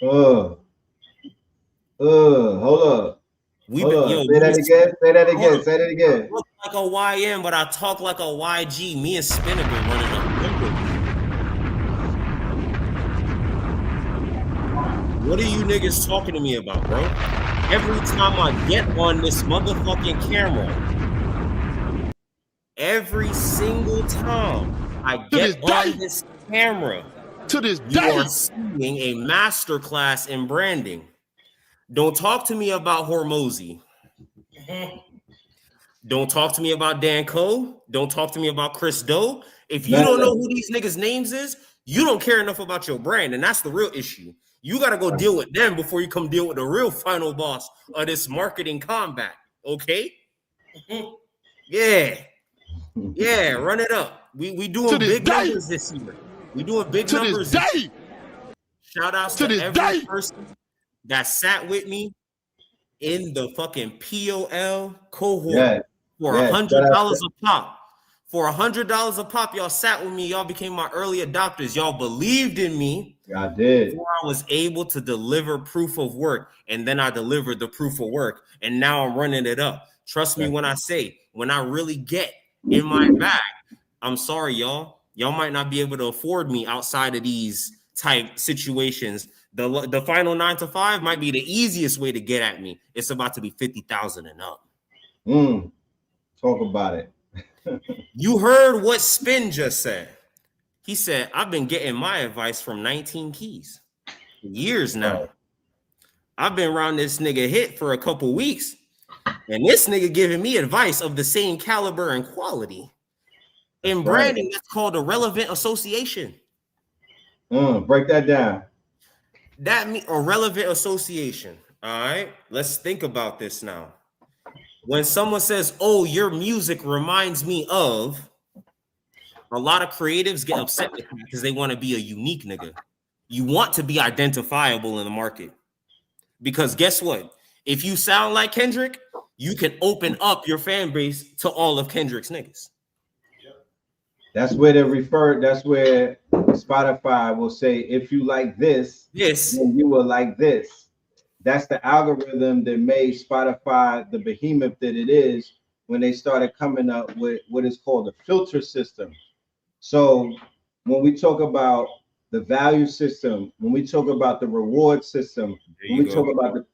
Hold up. Say that again. I look like a YN, but I talk like a YG. Me and Spin have been running up. What are you niggas talking to me about, bro? Every time I get on this motherfucking camera, every single time I get on this camera, to this you day, are seeing a masterclass in branding. Don't talk to me about Hormozy. Don't talk to me about Dan Coe. Don't talk to me about Chris Doe. If you don't know who these niggas' names is, You don't care enough about your brand, and that's the real issue. You got to go deal with them before you come deal with the real final boss of this marketing combat. Okay? Yeah. Yeah, run it up. We doing big numbers this year. We doing big numbers this year. Shout outs to every person that sat with me in the fucking POL cohort for $100 a pop. For $100 a pop, y'all sat with me. Y'all became my early adopters. Y'all believed in me. I did. Before I was able to deliver proof of work, and then I delivered the proof of work, and now I'm running it up. Trust me when I say, when I really get in my bag, I'm sorry, y'all. Y'all might not be able to afford me outside of these type situations. The final 9 to 5 might be the easiest way to get at me. It's about to be 50,000 and up. Talk about it. You heard what Spin just said. He said, I've been getting my advice from 19 Keys years now. Right. I've been around this nigga Hit for a couple weeks, and this nigga giving me advice of the same caliber and quality. In branding, that's called a relevant association. Break that down. That means a relevant association. All right, let's think about this now. When someone says, oh, your music reminds me of, a lot of creatives get upset with me because they want to be a unique nigga. You want to be identifiable in the market. Because guess what? If you sound like Kendrick, you can open up your fan base to all of Kendrick's niggas. That's where that's where Spotify will say, if you like this, then you will like this. That's the algorithm that made Spotify the behemoth that it is when they started coming up with what is called a filter system. So when we talk about the value system, when we talk about the reward system, when we talk about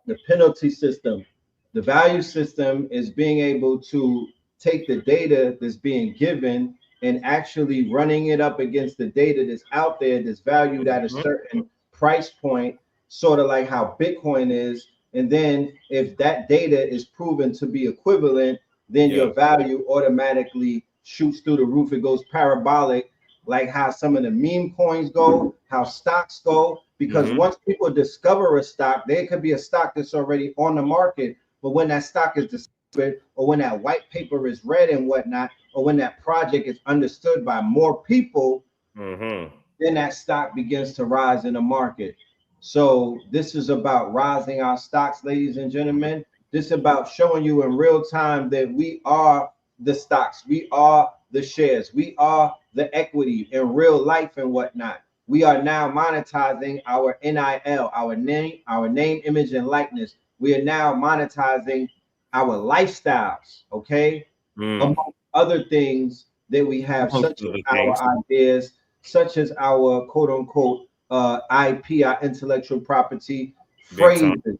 the penalty system, the value system is being able to take the data that's being given and actually running it up against the data that's out there that's valued at a certain price point, sort of like how Bitcoin is. And then if that data is proven to be equivalent, then your value automatically shoots through the roof. It goes parabolic, like how some of the meme coins go, how stocks go. Because once people discover a stock, there could be a stock that's already on the market. But when that stock is discovered, or when that white paper is read and whatnot, or when that project is understood by more people, then that stock begins to rise in the market. So this is about rising our stocks, ladies and gentlemen. This is about showing you in real time that we are the stocks, we are the shares, we are the equity in real life and whatnot. We are now monetizing our NIL, our name, image, and likeness. We are now monetizing our lifestyles, okay? Among other things that we have, such as our ideas, such as our quote unquote IP, our intellectual property, phrases,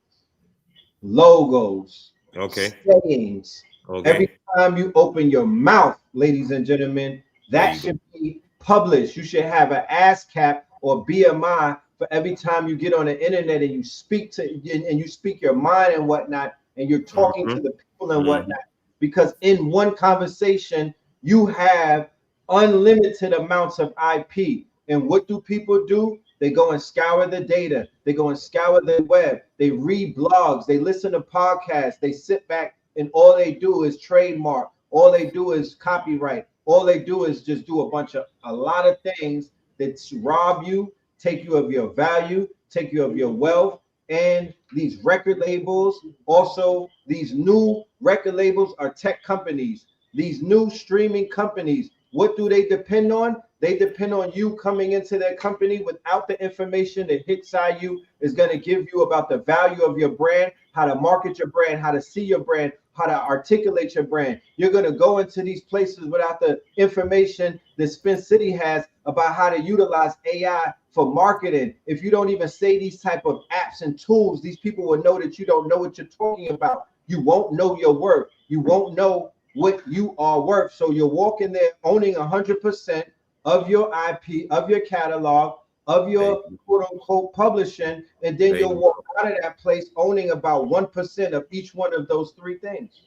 logos, sayings. Every time you open your mouth, ladies and gentlemen, that should be published. You should have an ASCAP or BMI for every time you get on the internet and you speak your mind and whatnot, and you're talking to the people and whatnot. Because in one conversation, you have unlimited amounts of IP. And what do people do? They go and scour the data. They go and scour the web. They read blogs. They listen to podcasts. They sit back and all they do is trademark. All they do is copyright. All they do is just do a lot of things that rob you, take you of your value, take you of your wealth. And these record labels, also these new record labels are tech companies. These new streaming companies, what do they depend on? They depend on you coming into their company without the information that HITSUYO is going to give you about the value of your brand, how to market your brand, how to see your brand, how to articulate your brand. You're going to go into these places without the information that Spin City has about how to utilize AI for marketing. If you don't even say these type of apps and tools, these people will know that you don't know what you're talking about. You won't know your worth. You won't know what you are worth. So you're walking there owning 100% of your IP, of your catalog, of your quote unquote publishing, and then you'll walk out of that place owning about 1% of each one of those three things.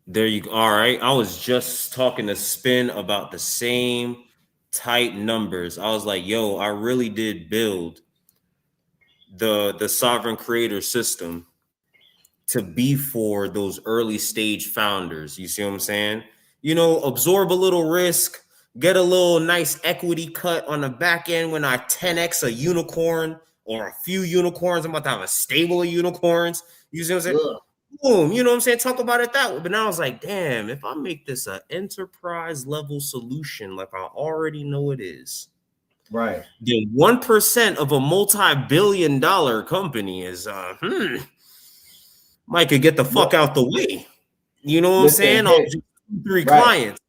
There you go. All right. I was just talking to Spin about the same tight numbers. I was like, yo, I really did build the sovereign creator system to be for those early stage founders. You see what I'm saying? You know, absorb a little risk, get a little nice equity cut on the back end when I 10x a unicorn or a few unicorns. I'm about to have a stable of unicorns. You see what I'm saying? Yeah. Boom, you know what I'm saying? Talk about it that way. But now I was like, damn, if I make this an enterprise level solution like I already know it is, Right. then 1% of a multi-billion-dollar company is Mike could get the fuck out the way. You know what I'm saying? I'll just 3 clients.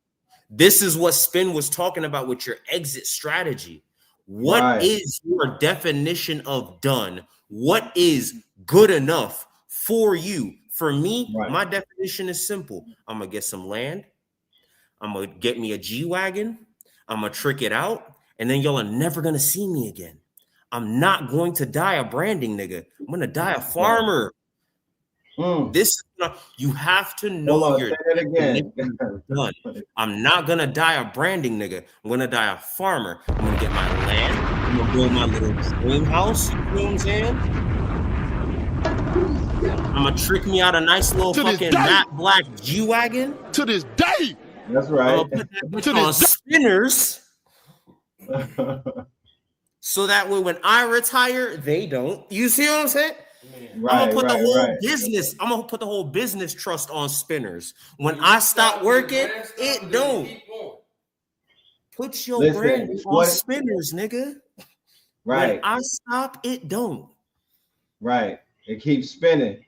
This is what Spin was talking about with your exit strategy. What is your definition of done? What is good enough for you? For me, my definition is simple. I'm going to get some land. I'm going to get me a G-Wagon. I'm going to trick it out. And then y'all are never going to see me again. I'm not going to die a branding nigga. I'm going to die a farmer. This you have to know your again. Done. I'm not gonna die a branding nigga. I'm gonna die a farmer. I'm gonna get my land. I'm gonna build my little dream house. You know what I'm saying? I'm gonna trick me out a nice little fucking matte black G-Wagon. To this day. That's right. I'm gonna put that on spinners. So that way when I retire, they don't. You see what I'm saying? I'm gonna put the whole business. I'm gonna put the whole business trust on spinners. When I stop working, it don't. Put your brand on spinners, nigga. Right. When I stop, it don't. Right. It keeps spinning.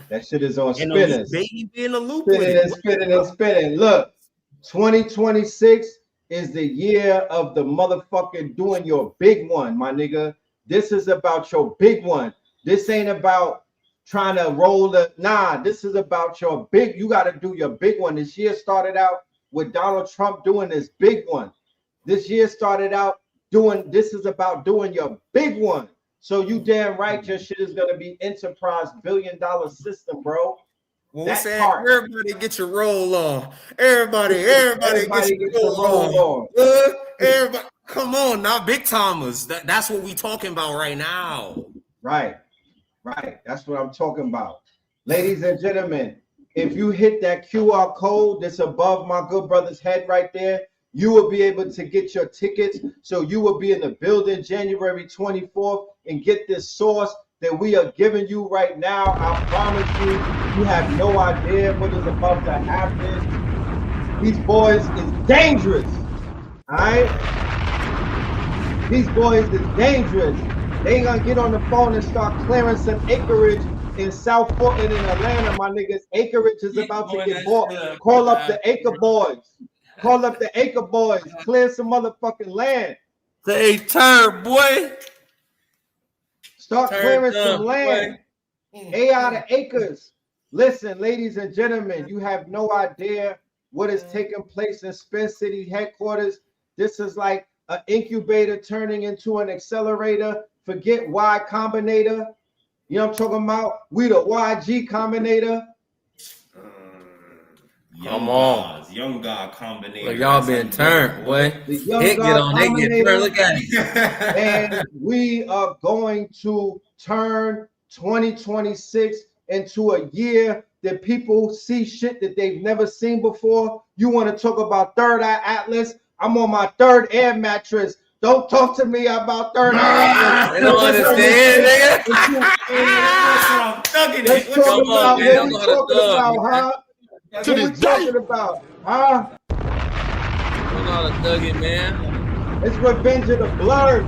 That shit is on and spinners. Baby be in a loop spinning with and spinning and spinning. Look, 2026 is the year of the motherfucking doing your big one, my nigga. This is about your big one. This ain't about trying to roll the this is about your big. You got to do your big one. This year started out with Donald Trump doing this big one. This year started out this is about doing your big one. So you damn right your shit is gonna be enterprise billion-dollar system, bro. What's that? Everybody get your roll on. Everybody get your roll on. Everybody, come on now, big timers. That's what we talking about right now. Right. That's what I'm talking about. Ladies and gentlemen, if you hit that QR code that's above my good brother's head right there, you will be able to get your tickets. So you will be in the building January 24th and get this sauce that we are giving you right now. I promise you, you have no idea what is about to happen. These boys is dangerous. All right? These boys is dangerous. They ain't gonna get on the phone and start clearing some acreage in South Portland in Atlanta, my niggas. Acreage is about to get bought. Call up the Acre Boys. Call up the Acre Boys. Clear some motherfucking land. Say turn, boy. Start clearing some land. AI to acres. Listen, ladies and gentlemen, you have no idea what is taking place in Spin City headquarters. This is like an incubator turning into an accelerator. Forget Y Combinator. You know what I'm talking about? We the YG Combinator. Young God Combinator. Look, y'all been turned, boy. The Young God Combinator. Look at it. And we are going to turn 2026 into a year that people see shit that they've never seen before. You want to talk about Third Eye Atlas? I'm on my third air mattress. Don't talk to me about Third Eye Atlas. They don't understand, nigga. Let's talk about what we talking about, huh? What we talking about, huh? Don't know how to thug it, man. It's Revenge of the Blurs.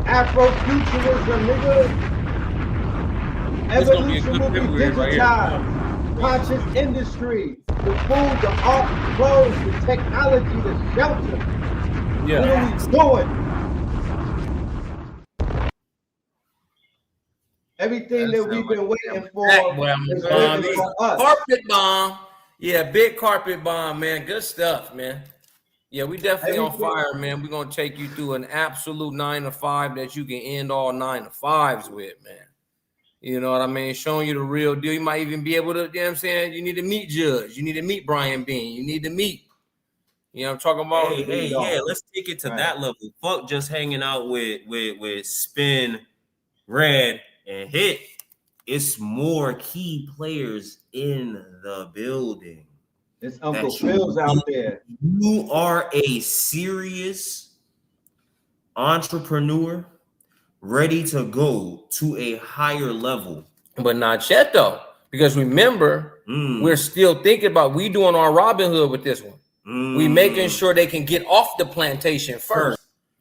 Afrofuturism, nigga. Evolution will be digitized. Conscious industry. The food, the art, the clothes, the technology, the shelter. Yeah. What are we doing? Everything that we've been waiting for is waiting for us. Carpet bomb. Yeah, big carpet bomb, man. Good stuff, man. Yeah, we definitely on fire, man. We're going to take you through an absolute 9 to 5 that you can end all 9 to 5s with, man. You know what I mean? Showing you the real deal. You might even be able to, you know what I'm saying? You need to meet Judge. You need to meet Brian Bean. You need to meet You know what I'm talking about? Hey, yeah, let's take it to that level. Fuck just hanging out with Spin, Red, and Hit. It's more key players in the building. It's Uncle Phil's out there. You are a serious entrepreneur ready to go to a higher level. But not yet, though. Because remember, we're still thinking about we doing our Robin Hood with this one. We making sure they can get off the plantation first.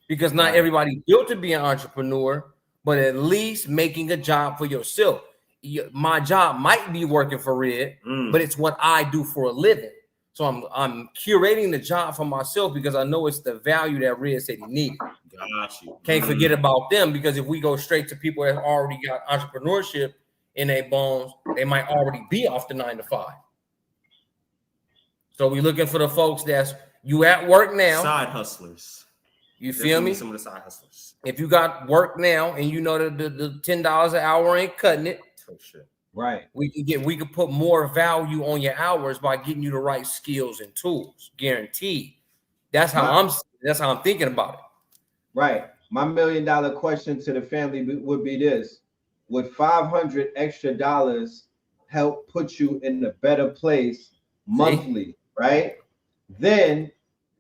Because not everybody built to be an entrepreneur, but at least making a job for yourself. My job might be working for Red, but it's what I do for a living. So I'm curating the job for myself because I know it's the value that Red said he needed. Got you. Can't forget about them, because if we go straight to people that already got entrepreneurship in their bones, they might already be off the 9 to 5. So we looking for the folks that's you at work now. Side hustlers. You feel me? Some of the side hustlers. If you got work now and you know that the $10 an hour ain't cutting it, oh, shit. Right. We can put more value on your hours by getting you the right skills and tools. Guaranteed. That's how I'm thinking about it. Right. My $1 million question to the family would be this: would $500 extra help put you in a better place monthly? Right. Then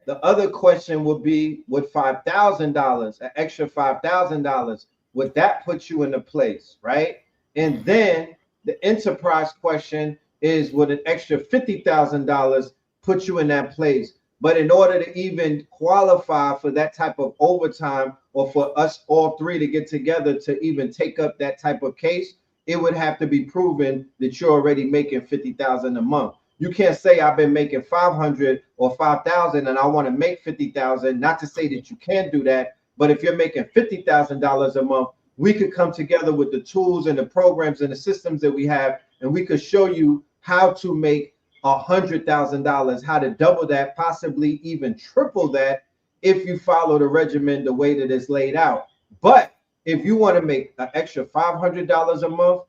the other question would be, would $5,000, an extra $5,000, would that put you in a place? Right. And then the enterprise question is, would an extra $50,000 put you in that place? But in order to even qualify for that type of overtime, or for us all three to get together to even take up that type of case, it would have to be proven that you're already making $50,000 a month. You can't say I've been making 500 or 5,000 and I want to make 50,000. Not to say that you can't do that, but if you're making $50,000 a month, we could come together with the tools and the programs and the systems that we have, and we could show you how to make $100,000, how to double that, possibly even triple that, if you follow the regimen the way that it's laid out. But if you want to make an extra $500 a month,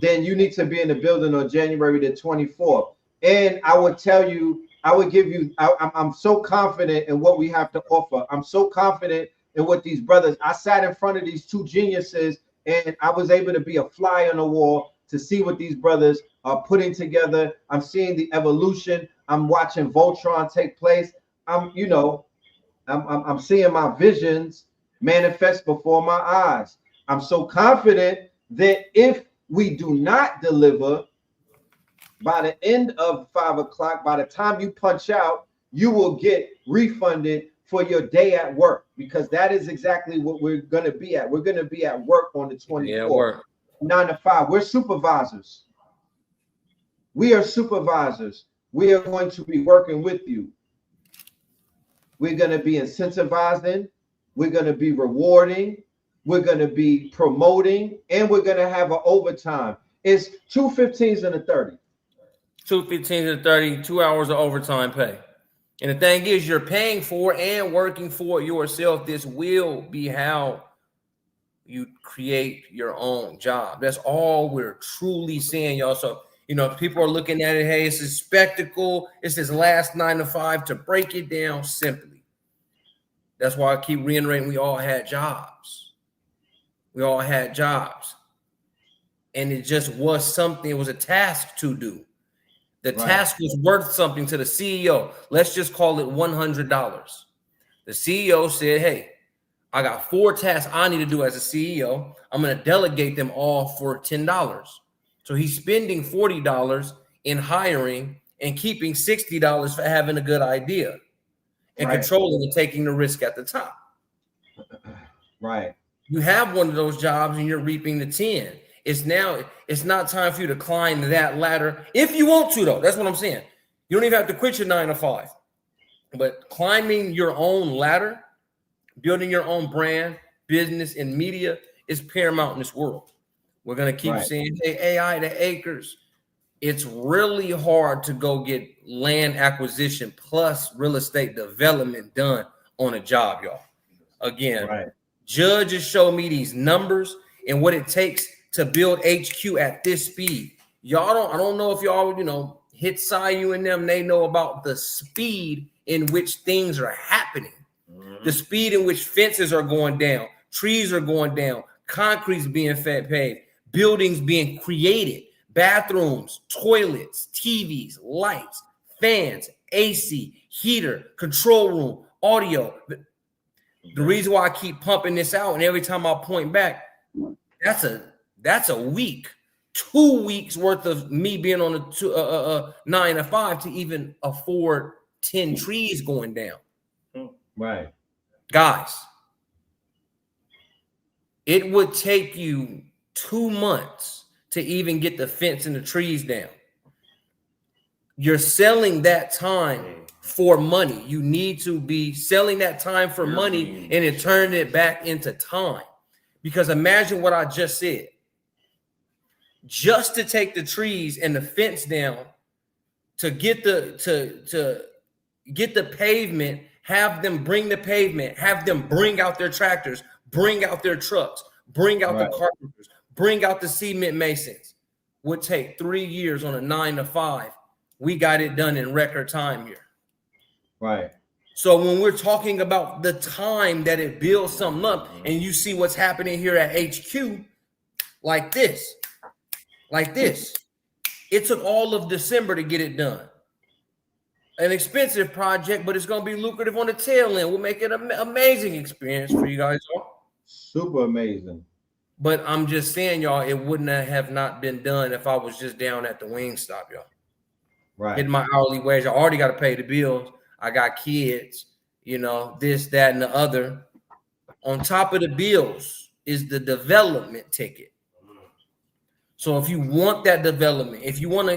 then you need to be in the building on January the 24th. And I would tell you, I'm so confident in what we have to offer. I'm so confident in what these brothers, I sat in front of these two geniuses and I was able to be a fly on the wall to see what these brothers are putting together. I'm seeing the evolution. I'm watching Voltron take place. I'm seeing my visions manifest before my eyes. I'm so confident that if we do not deliver by the end of 5 o'clock, by the time you punch out, you will get refunded for your day at work, because that is exactly what we're going to be at. We're going to be at work on the 24th, 9 to 5. We're supervisors. We are supervisors. We are going to be working with you. We're going to be incentivizing. We're going to be rewarding. We're going to be promoting, and we're going to have an overtime. It's 2 15s and a 30. 2 15s and 30, 2 hours of overtime pay. And the thing is, you're paying for and working for yourself. This will be how you create your own job. That's all we're truly saying, y'all. So, people are looking at it, hey, it's a spectacle. It's this last 9 to 5. To break it down simply, that's why I keep reiterating, we all had jobs. We all had jobs. And it just was something, it was a task to do. The task was worth something to the CEO. Let's just call it $100. The CEO said, hey, I got 4 tasks I need to do as a CEO. I'm going to delegate them all for $10. So he's spending $40 in hiring and keeping $60 for having a good idea and controlling and taking the risk at the top. Right. You have one of those jobs and you're reaping the 10. It's not time for you to climb that ladder. If you want to, though, that's what I'm saying. You don't even have to quit your 9 to 5. But climbing your own ladder, building your own brand, business, and media is paramount in this world. We're going to keep saying, hey, AI to acres. It's really hard to go get land acquisition plus real estate development done on a job, y'all. Again, judges show me these numbers and what it takes to build HQ at this speed. I don't know if y'all, HITSUYO and them, they know about the speed in which things are happening, the speed in which fences are going down, trees are going down, concrete's being paved, buildings being created, bathrooms, toilets, TVs, lights, fans, AC, heater, control room, audio. The reason why I keep pumping this out, and every time I point back, that's a week, 2 weeks worth of me being on a 9 to 5 to even afford 10 trees going down. Right. Guys, it would take you 2 months to even get the fence and the trees down. You're selling that time for money. You need to be selling that time for money and then turning it back into time. Because imagine what I just said. Just to take the trees and the fence down, to get the get the pavement, have them bring the pavement, have them bring out their tractors, bring out their trucks, bring out the carpenters, bring out the cement masons, would take 3 years on a 9 to 5. We got it done in record time here. Right. So when we're talking about the time that it builds something up, and you see what's happening here at HQ, like this, it took all of December to get it done. An expensive project, but it's going to be lucrative on the tail end. We'll make it an amazing experience for you guys all. Super amazing. But I'm just saying, y'all, it wouldn't have not been done if I was just down at the Wingstop, y'all. Right. Getting my hourly wage. I already got to pay the bills. I got kids, you know, this, that, and the other. On top of the bills is the development ticket. So if you want that development, if you want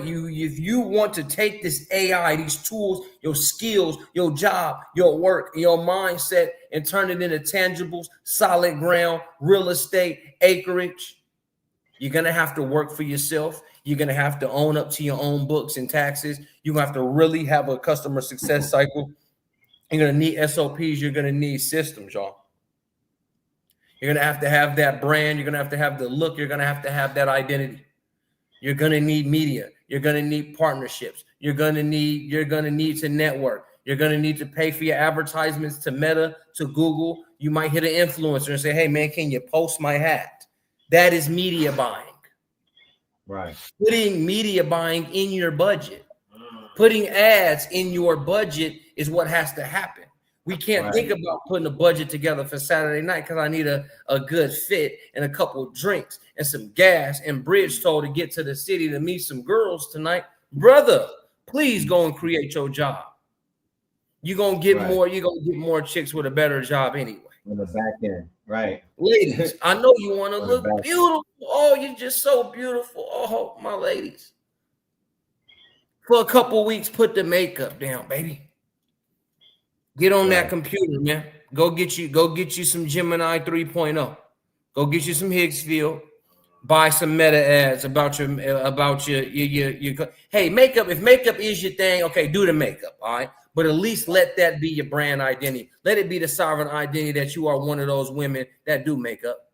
to take this AI, these tools, your skills, your job, your work, your mindset, and turn it into tangibles, solid ground, real estate, acreage, you're going to have to work for yourself. You're going to have to own up to your own books and taxes. You're going to have to really have a customer success cycle. You're going to need SOPs. You're going to need systems, y'all. You're going to have that brand. You're going to have the look. You're going to have that identity. You're going to need media. You're going to need partnerships. You're going to need to network. You're going to need to pay for your advertisements to Meta, to Google. You might hit an influencer and say, hey, man, can you post my hat? That is media buying. Right. Putting media buying in your budget. Putting ads in your budget is what has to happen. We can't think about putting a budget together for Saturday night because I need a good fit and a couple of drinks and some gas and bridge toll to get to the city to meet some girls tonight. Brother, please go and create your job. You're going to get more chicks with a better job anyway. On the back end. Right. Ladies, I know you want to look beautiful. Oh, you're just so beautiful. Oh, my ladies. For a couple of weeks, put the makeup down, baby. Get on that computer, man. Go get you some Gemini 3.0. Go get you some Higgsfield. Buy some meta ads about your hey, makeup. If makeup is your thing, okay, do the makeup, all right? But at least let that be your brand identity. Let it be the sovereign identity that you are one of those women that do makeup.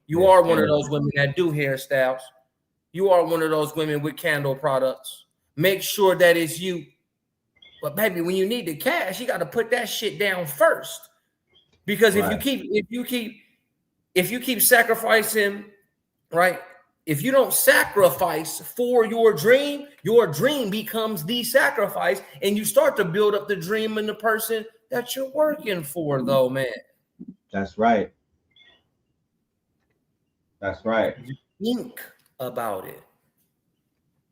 You are one of those women that do hairstyles. You are one of those women with candle products. Make sure that it's you. But baby, when you need the cash, you got to put that shit down first. Because if you keep sacrificing, right? If you don't sacrifice for your dream becomes the sacrifice, and you start to build up the dream in the person that you're working for, though, man. That's right. That's right. Think about it.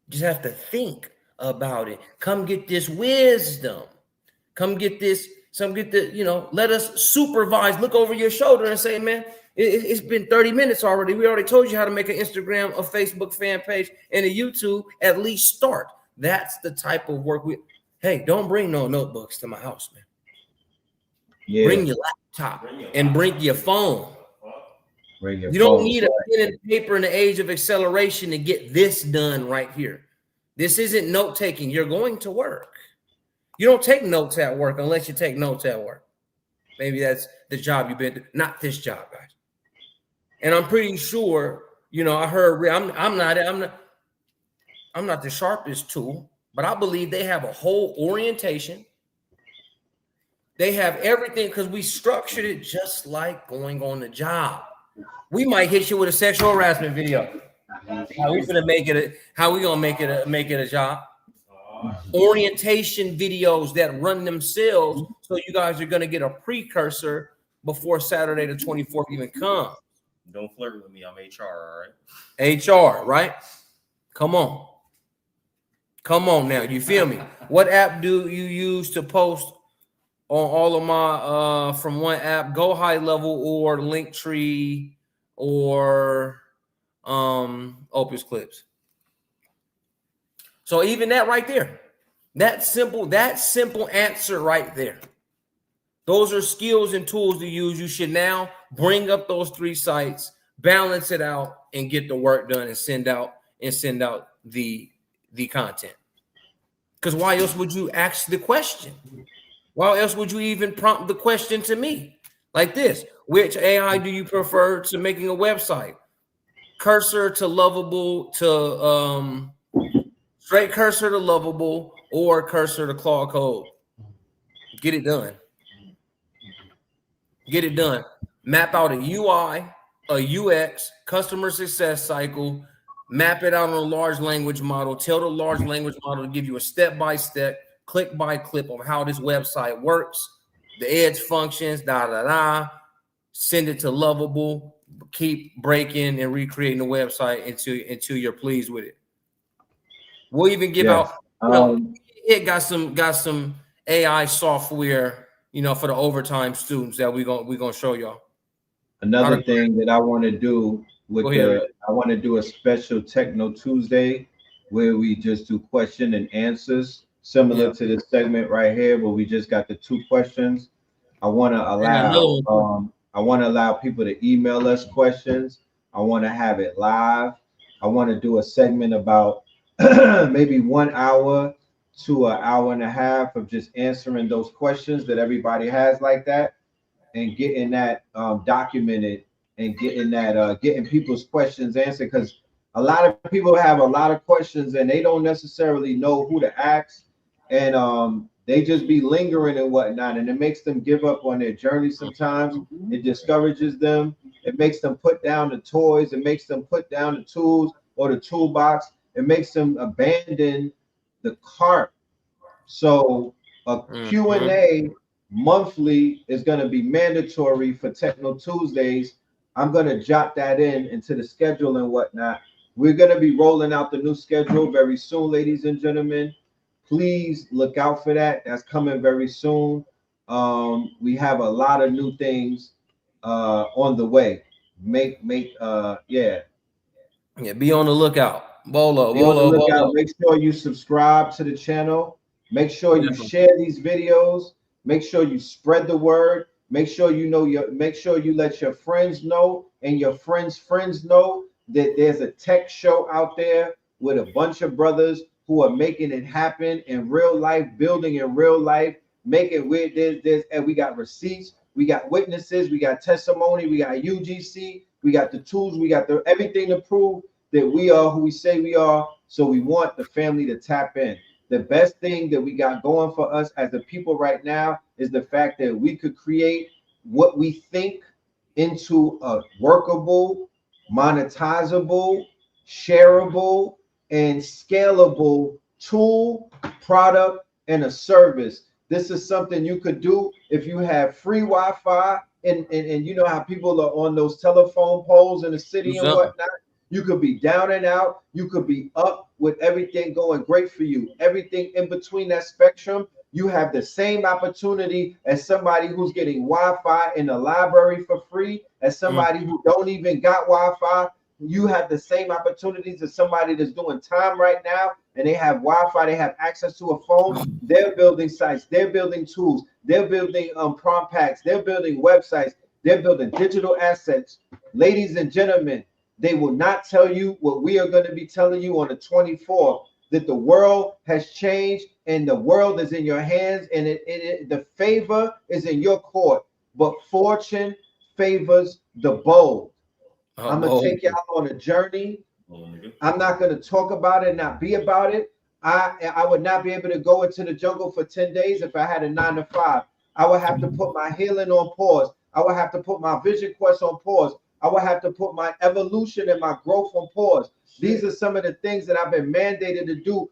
You just have to think about it. Come get this wisdom. Come get this. Let us supervise. Look over your shoulder and say, man, it's been 30 minutes already. We already told you how to make an Instagram, a Facebook fan page, and a YouTube. At least start. That's the type of work hey, don't bring no notebooks to my house, man. Yeah. Bring your laptop and bring your phone. You don't need a pen and paper in the age of acceleration to get this done right here. This isn't note taking. You're going to work. You don't take notes at work unless you take notes at work. Maybe that's the job you've been doing. Not this job, guys. And I'm pretty sure, I heard I'm not the sharpest tool, but I believe they have a whole orientation They have everything because we structured it just like going on the job. We might hit you with a sexual harassment video. How we gonna make it? How we gonna make it a job? Orientation videos that run themselves, so you guys are gonna get a precursor before Saturday the 24th even comes. Don't flirt with me. I'm HR, all right? HR, right? Come on. Come on now. You feel me? What app do you use to post on all of my from one app? Go High Level or Linktree or Opus Clips. So even that right there, that simple answer right there. Those are skills and tools to use. You should now bring up those 3 sites, balance it out, and get the work done and send out the content. Because why else would you ask the question? Why else would you even prompt the question to me like this? Which AI do you prefer to making a website? Cursor to Lovable to straight cursor to Lovable or cursor to Claude Code? Get it done. Get it done. Map out a UI, a UX, customer success cycle, map it out on a large language model, tell the large language model to give you a step-by-step, click-by-clip of how this website works, the edge functions, send it to Lovable, keep breaking and recreating the website until you're pleased with it. We'll even give out, it got some AI software, for the overtime students that we're gonna show y'all. Another thing that I want to do I want to do a special Techno Tuesday where we just do question and answers, similar to this segment right here, where we just got the 2 questions. I want to allow people to email us questions. I want to have it live. I want to do a segment about maybe 1 hour to an hour and a half of just answering those questions that everybody has like that, and getting that documented and getting people's questions answered, because a lot of people have a lot of questions and they don't necessarily know who to ask, and they just be lingering and whatnot, and it makes them give up on their journey sometimes. It discourages them. It makes them put down the toys. It makes them put down the tools or the toolbox. It makes them abandon the cart. So a Q&A monthly is going to be mandatory for Techno Tuesdays. I'm going to jot that into the schedule and whatnot. We're going to be rolling out the new schedule very soon, ladies and gentlemen. Please look out for that. That's coming very soon. We have a lot of new things on the way. Be on the lookout. Bolo. Make sure you subscribe to the channel. Make sure you share these videos. Make sure you spread the word. Make sure you let your friends know and your friends know that there's a tech show out there with a bunch of brothers who are making it happen in real life, building in real life, making with this, and we got receipts, we got witnesses, we got testimony, we got UGC, we got the tools, we got everything to prove that we are who we say we are. So we want the family to tap in. The best thing that we got going for us as a people right now is the fact that we could create what we think into a workable, monetizable, shareable, and scalable tool, product, and a service. This is something you could do if you have free Wi-Fi, and you know how people are on those telephone poles in the city and whatnot. You could be down and out. You could be up with everything going great for you. Everything in between that spectrum, you have the same opportunity as somebody who's getting Wi-Fi in the library for free, as somebody who don't even got Wi-Fi. You have the same opportunities as somebody that's doing time right now, and they have Wi-Fi, they have access to a phone. They're building sites, they're building tools, they're building prompt packs, they're building websites, they're building digital assets. Ladies and gentlemen, they will not tell you what we are going to be telling you on the 24th, that the world has changed and the world is in your hands, and the favor is in your court, but fortune favors the bold. I'm going to take y'all on a journey. I'm not going to talk about it, not be about it. I would not be able to go into the jungle for 10 days if I had a 9 to 5. I would have to put my healing on pause. I would have to put my vision quest on pause. I would have to put my evolution and my growth on pause. These are some of the things that I've been mandated to do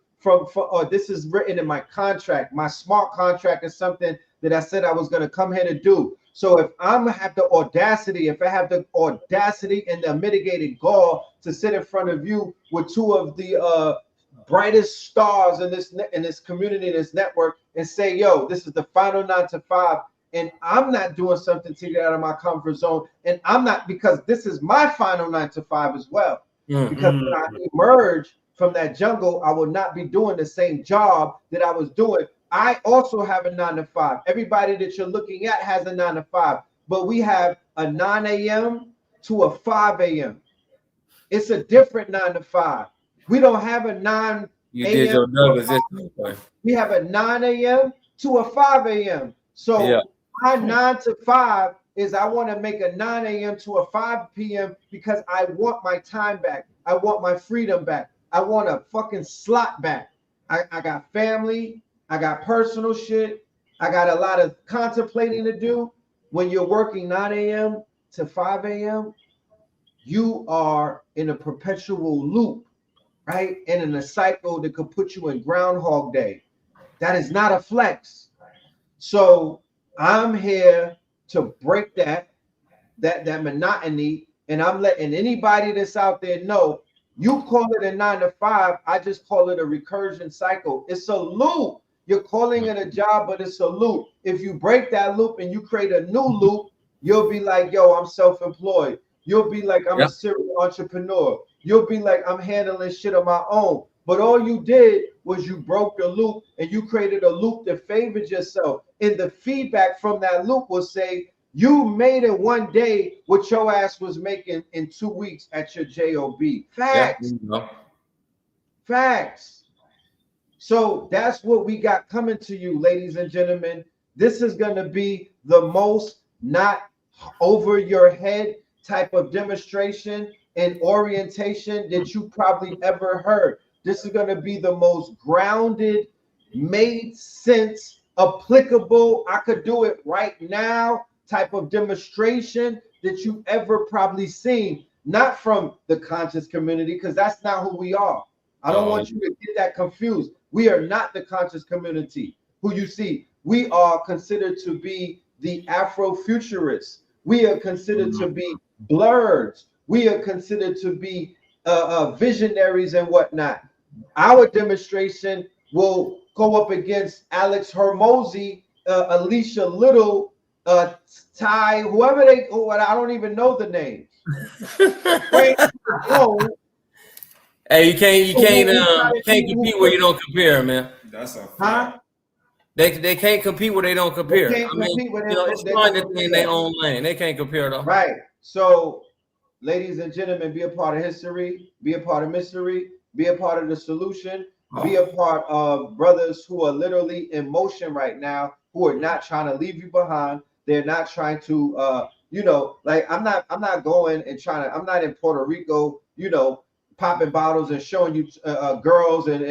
this is written in my contract. My smart contract is something that I said I was going to come here to do. So if I'm gonna have the audacity, if I have the audacity and the mitigated gall to sit in front of you with two of the brightest stars in this community, this network, and say, yo, this is the final 9 to 5, and I'm not doing something to get out of my comfort zone, and I'm not, because this is my final 9 to 5 as well. Because when I emerge from that jungle, I will not be doing the same job that I was doing. I also have a 9 to 5. Everybody that you're looking at has a 9 to 5, but we have a 9 a.m. to a 5 a.m. It's a different 9 to 5. We don't have a 9 a.m. We have a 9 a.m. to a 5 a.m. So my 9 to 5 is I want to make a 9 a.m. to a 5 p.m. because I want my time back. I want my freedom back. I want a fucking slot back. I got family. I got personal shit. I got a lot of contemplating to do. When you're working 9 a.m. to 5 a.m., you are in a perpetual loop, right? And in a cycle that could put you in Groundhog Day. That is not a flex. So I'm here to break that monotony, and I'm letting anybody that's out there know, you call it a 9 to 5, I just call it a recursion cycle. It's a loop. You're calling it a job, but it's a loop. If you break that loop and you create a new loop, you'll be like, yo, I'm self-employed. You'll be like, I'm a serial entrepreneur. You'll be like, I'm handling shit on my own. But all you did was you broke the loop and you created a loop that favored yourself. And the feedback from that loop will say, you made it one day what your ass was making in 2 weeks at your job. Facts. Facts. So that's what we got coming to you, ladies and gentlemen. This is going to be the most not over your head type of demonstration and orientation that you probably ever heard. This is going to be the most grounded, made sense, applicable, I could do it right now type of demonstration that you ever probably seen. Not from the conscious community, because that's not who we are. I don't want you to get that confused. We are not the conscious community who you see. We are considered to be the Afrofuturists. We are considered to be blurs. We are considered to be visionaries and whatnot. Our demonstration will go up against Alex Hormozy, Alicia Little, Ty, whoever I don't even know the names. Hey, you can't compete where you don't compare, man. That's a fact. They can't compete where they don't compare. It's fine that they're in their own lane. They can't compare though. Right. So, ladies and gentlemen, be a part of history, be a part of mystery, be a part of the solution, be a part of brothers who are literally in motion right now, who are not trying to leave you behind. They're not trying to I'm not going and trying to, I'm not in Puerto Rico, popping bottles and showing you girls and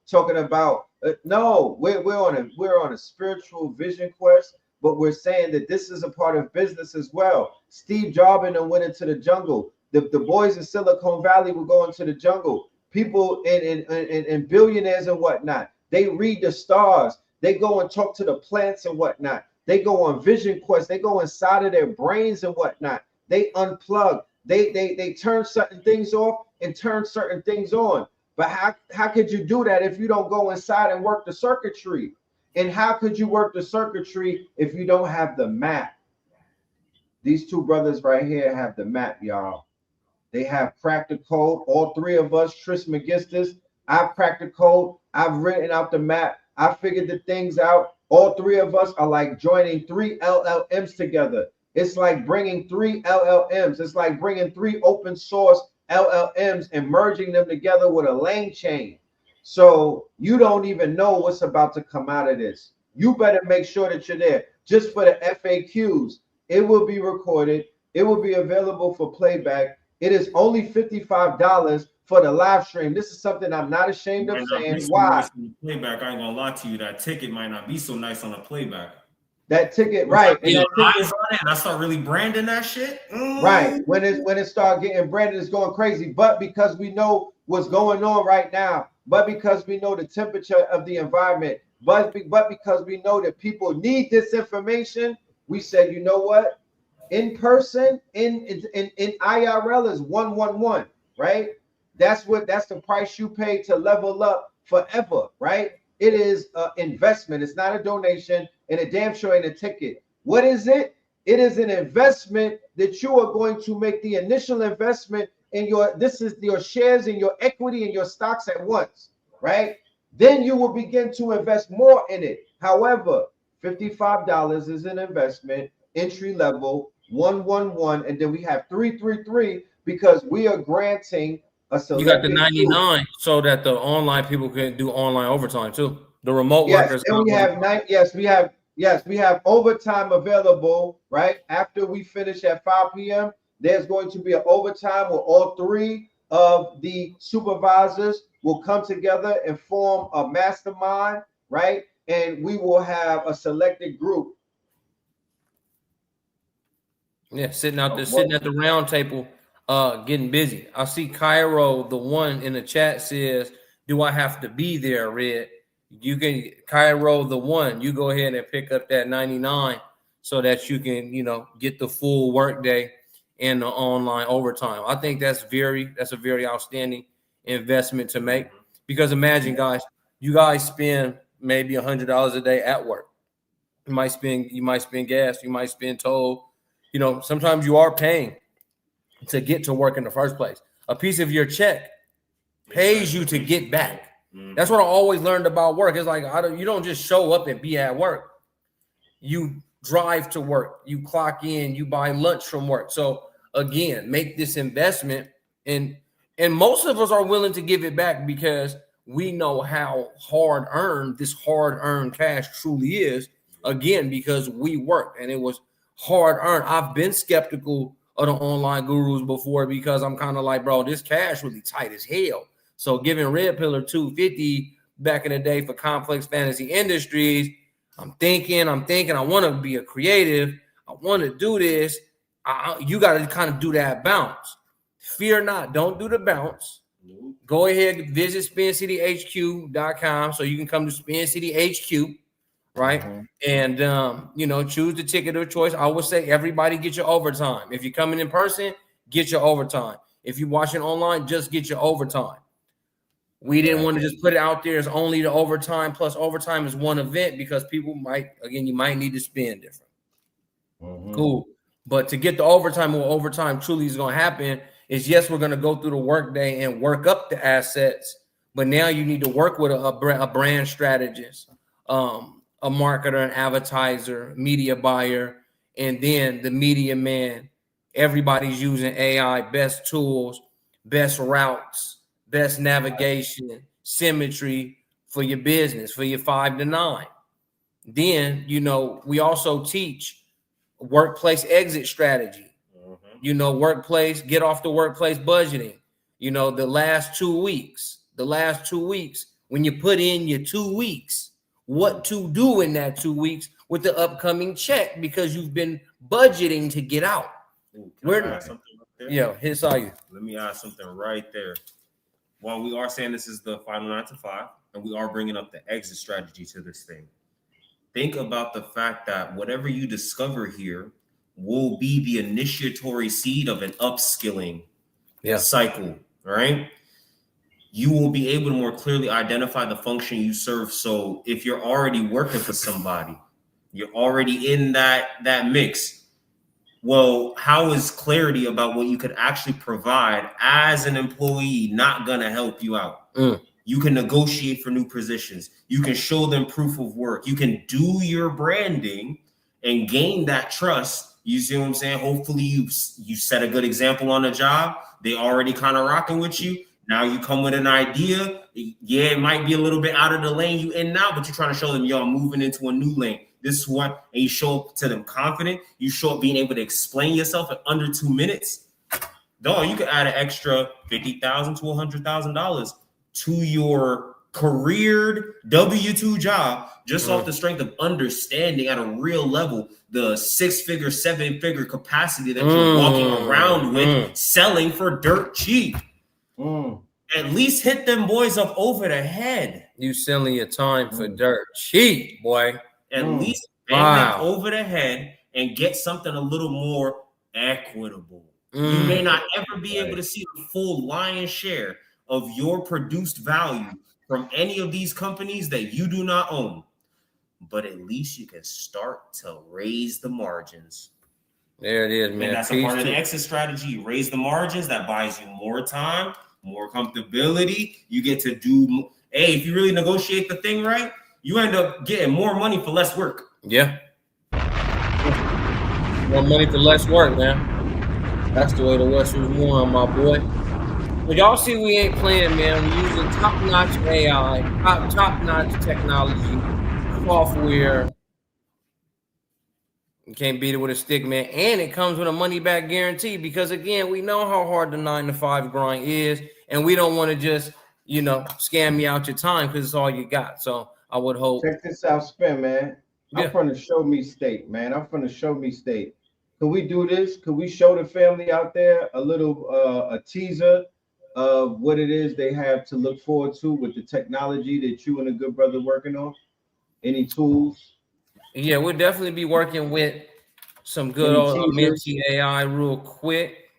talking about no, we're on a spiritual vision quest, but we're saying that this is a part of business as well. Steve Jobs went into the jungle. The boys in Silicon Valley will go into the jungle. People and billionaires and whatnot, they read the stars. They go and talk to the plants and whatnot. They go on vision quests. They go inside of their brains and whatnot. They unplug. They turn certain things off and turn certain things on. But how could you do that if you don't go inside and work the circuitry? And how could you work the circuitry if you don't have the map? These two brothers right here have the map, y'all. They have cracked the code. All three of us, Tris Magistus, I've cracked the code. I've written out the map. I figured the things out. All three of us are like joining 3 LLMs together. It's like bringing 3 LLMs. It's like bringing 3 open source LLMs and merging them together with a lane chain. So you don't even know what's about to come out of this. You better make sure that you're there. Just for the FAQs, it will be recorded. It will be available for playback. It is only $55 for the live stream. This is something I'm not ashamed of saying. Why? Playback, I ain't gonna lie to you. That ticket might not be so nice on a playback. That ticket, right? And that eyes on it, and I start really branding that shit. Right. When it start getting branded, it's going crazy. But because we know what's going on right now, but because we know the temperature of the environment, but because we know that people need this information, we said, you know what? In person, in IRL is 111, right? That's the price you pay to level up forever, right? It is an investment. It's not a donation, and a damn sure ain't a ticket. What is it? It is an investment that you are going to make the initial investment in this is your shares and your equity and your stocks at once, right? Then you will begin to invest more in it. However, $55 is an investment, entry level, 111, and then we have 333 because we are granting a select. You got the 99 so that the online people can do online overtime too. The remote workers. And we have we have overtime available, right? After we finish at 5 p.m., there's going to be an overtime where all three of the supervisors will come together and form a mastermind, right? And we will have a selected group. Yeah, sitting at the round table, getting busy. I see Cairo, the one in the chat says, "Do I have to be there, Red?" You can Cairo, the one. You go ahead and pick up that 99 so that you can, get the full workday and the online overtime. I think that's a very outstanding investment to make, because imagine, guys, you guys spend maybe $100 a day at work. You might spend gas, you might spend toll. Sometimes you are paying to get to work in the first place. A piece of your check pays you to get back. That's what I always learned about work. It's like you don't just show up and be at work. You drive to work, you clock in, you buy lunch from work. So again, make this investment, and most of us are willing to give it back because we know how hard-earned cash truly is. Again, because we work and it was hard-earned. I've been skeptical of the online gurus before because I'm kind of like, bro, this cash really tight as hell. So giving Red Pillar $250 back in the day for Complex Fantasy Industries, I'm thinking, I want to be a creative. I want to do this. You got to kind of do that bounce. Fear not. Don't do the bounce. Go ahead, visit SpinCityHQ.com so you can come to Spin City HQ, right? And, choose the ticket of choice. I would say everybody get your overtime. If you're coming in person, get your overtime. If you're watching online, just get your overtime. We didn't want to just put it out there as only the overtime plus overtime is one event because people you might need to spend different. Cool. But to get the overtime, what overtime truly is going to happen is, yes, we're going to go through the workday and work up the assets, but now you need to work with a brand strategist, a marketer, an advertiser, media buyer, and then the media man. Everybody's using AI, best tools, best routes, best navigation, symmetry for your business, for your 5 to 9. Then, we also teach workplace exit strategy, get off the workplace budgeting, the last 2 weeks, when you put in your 2 weeks, what to do in that 2 weeks with the upcoming check, because you've been budgeting to get out. HITSUYO. Let me add something right there. While we are saying this is the final 9 to 5, and we are bringing up the exit strategy to this thing, think about the fact that whatever you discover here will be the initiatory seed of an upskilling cycle, right? You will be able to more clearly identify the function you serve. So if you're already working for somebody, you're already in that mix. Well, how is clarity about what you could actually provide as an employee not going to help you out? You can negotiate for new positions. You can show them proof of work. You can do your branding and gain that trust. You see what I'm saying? Hopefully you set a good example on the job. They already kind of rocking with you. Now you come with an idea. Yeah, it might be a little bit out of the lane you in now, but you're trying to show them, I'm moving into a new lane. This is what, and you show up to them confident. You show up being able to explain yourself in under 2 minutes. Dog, you could add an extra $50,000 to $100,000 to your careered W-2 job just off the strength of understanding at a real level the 6-figure, 7-figure capacity that you're walking around with, selling for dirt cheap. At least hit them boys up over the head. You selling your time for dirt cheap, boy. At least bang them over the head and get something a little more equitable. You may not ever be able to see the full lion's share of your produced value from any of these companies that you do not own, but at least you can start to raise the margins. There it is, man. And that's a part of the exit strategy. You raise the margins, that buys you more time, more comfortability. You get to do, hey, if you really negotiate the thing right, you end up getting more money for less work. Yeah. More money for less work, man. That's the way the West was won, my boy. But y'all see we ain't playing, man. We're using top-notch AI, top-notch technology, software. You can't beat it with a stick, man. And it comes with a money-back guarantee because, again, we know how hard the 9-to-5 grind is, and we don't want to just, scam you out your time because it's all you got. So I would hope. Check this out, Spin, man. I'm from the Show Me State, man. I'm from the Show Me State. Can we do this? Can we show the family out there a little a teaser of what it is they have to look forward to with the technology that you and a good brother working on? Any tools? Yeah, we'll definitely be working with some good old Minty AI real quick.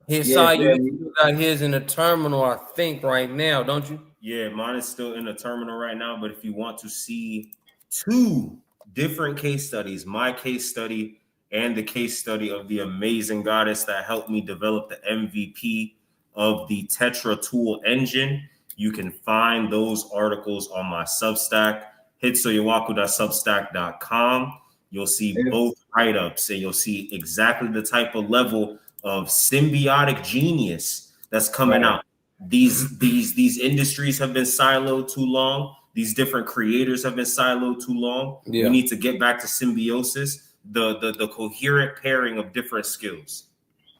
HITSUYO, you got his in the terminal, I think, right now, don't you? Yeah, mine is still in the terminal right now. But if you want to see 2 different case studies, my case study and the case study of the amazing goddess that helped me develop the MVP of the Tetra tool engine, you can find those articles on my Substack, hitsuyowaku.substack.com. You'll see both write-ups, and you'll see exactly the type of level of symbiotic genius that's coming out. These industries have been siloed too long. These different creators have been siloed too long. We need to get back to symbiosis, the coherent pairing of different skills.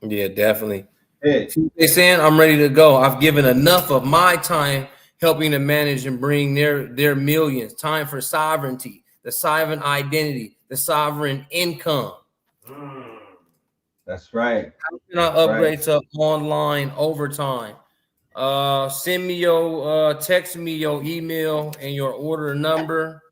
Yeah, definitely. Hey, saying I'm ready to go. I've given enough of my time helping to manage and bring their millions. Time for sovereignty, the sovereign identity, the sovereign income. That's right. How can I upgrade to online overtime? Send me your text me your email and your order number,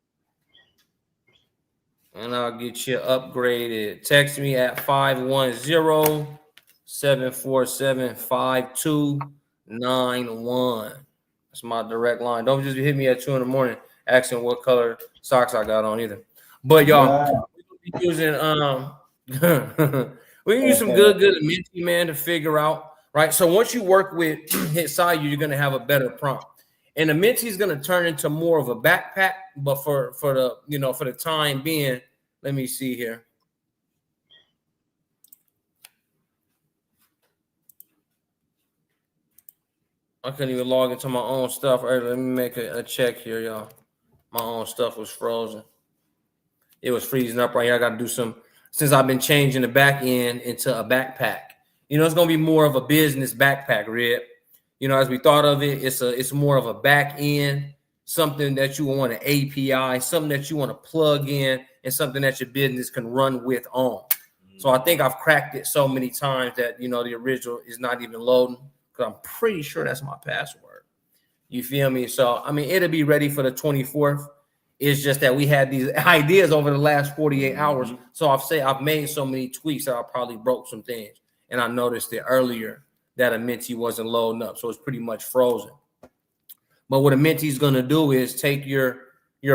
and I'll get you upgraded. Text me at 510-747-5291. That's my direct line. Don't just hit me at 2 a.m. asking what color socks I got on either. But y'all, we're using we can use some good Minty, man, to figure out. Right. So once you work with HITSUYO, you're going to have a better prompt. And the Minty is going to turn into more of a backpack. But for the time being, let me see here. I couldn't even log into my own stuff earlier. Let me make a check here, y'all. My own stuff was frozen. It was freezing up right here. I got to do some, since I've been changing the back end into a backpack. It's going to be more of a business backpack, Red. As we thought of it, it's more of a back end, something that you want an API, something that you want to plug in, and something that your business can run with on. So I think I've cracked it so many times that, the original is not even loading, because I'm pretty sure that's my password. You feel me? So, it'll be ready for the 24th. It's just that we had these ideas over the last 48 hours. So I've made so many tweaks that I probably broke some things. And I noticed it earlier that a Minty wasn't loading up. So it's pretty much frozen. But what a Minty is going to do is take your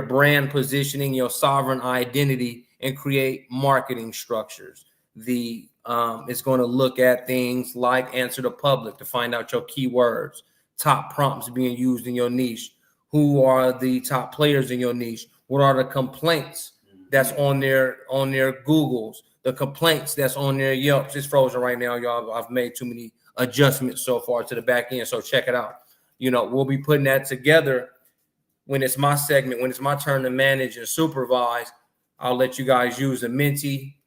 brand positioning, your sovereign identity, and create marketing structures. It's going to look at things like answer the public to find out your keywords, top prompts being used in your niche. Who are the top players in your niche? What are the complaints that's on their Googles? The complaints that's on their Yelps. It's frozen right now, y'all. I've made too many adjustments so far to the back end, so check it out. We'll be putting that together when it's my segment, when it's my turn to manage and supervise. I'll let you guys use the Minty.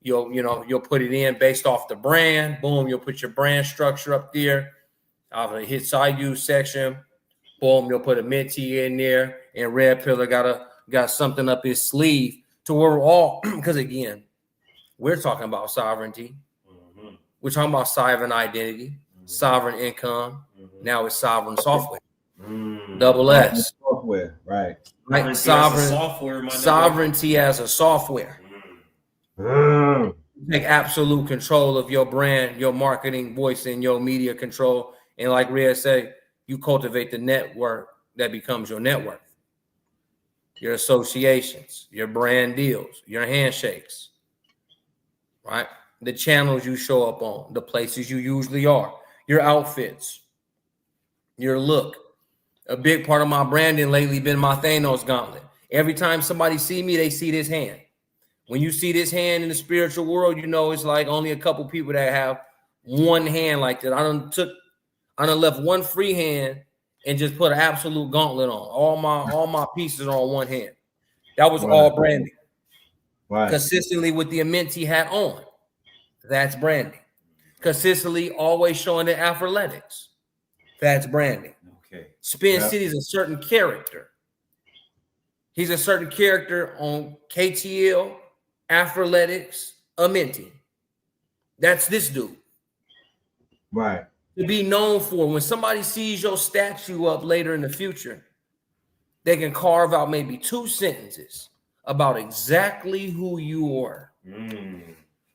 You'll put it in based off the brand. Boom, you'll put your brand structure up there. out of the HITSUYO section. Boom, you'll put a mentee in there, and Red Pillar got something up his sleeve to where we're all, because again, we're talking about sovereignty. Mm-hmm. We're talking about sovereign identity, sovereign income. Now it's sovereign software. Double S. Software, right. Sovereignty as a software. Take absolute control of your brand, your marketing voice, and your media control. And like Red said, you cultivate the network that becomes your network. Your associations, your brand deals, your handshakes, right? The channels you show up on, the places you usually are, your outfits, your look. A big part of my branding lately been my Thanos gauntlet. Every time somebody see me, they see this hand. When you see this hand in the spiritual world, you know it's like only a couple people that have one hand like that. I done left one free hand and just put an absolute gauntlet on. All my pieces are on one hand. That was all branding. Right. Consistently with the mentee hat on. That's branding. Consistently always showing the athletics. That's branding. Okay. Spin City is a certain character. He's a certain character on KTL, Athletics, a mentee. That's this dude. Right. To be known for, when somebody sees your statue up later in the future, they can carve out maybe 2 sentences about exactly who you are.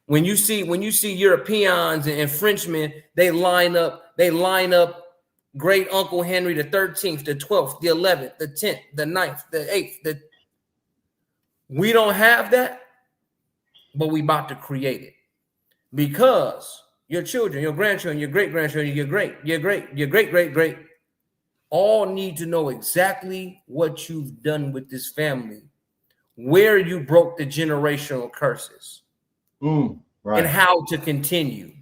When you see Europeans and Frenchmen, they line up great Uncle Henry the 13th, the 12th, the 11th, the 10th, the 9th, the 8th. We don't have that, but we about to create it. Because your children, your grandchildren, your great-grandchildren, your great all need to know exactly what you've done with this family, where you broke the generational curses, right, and how to continue.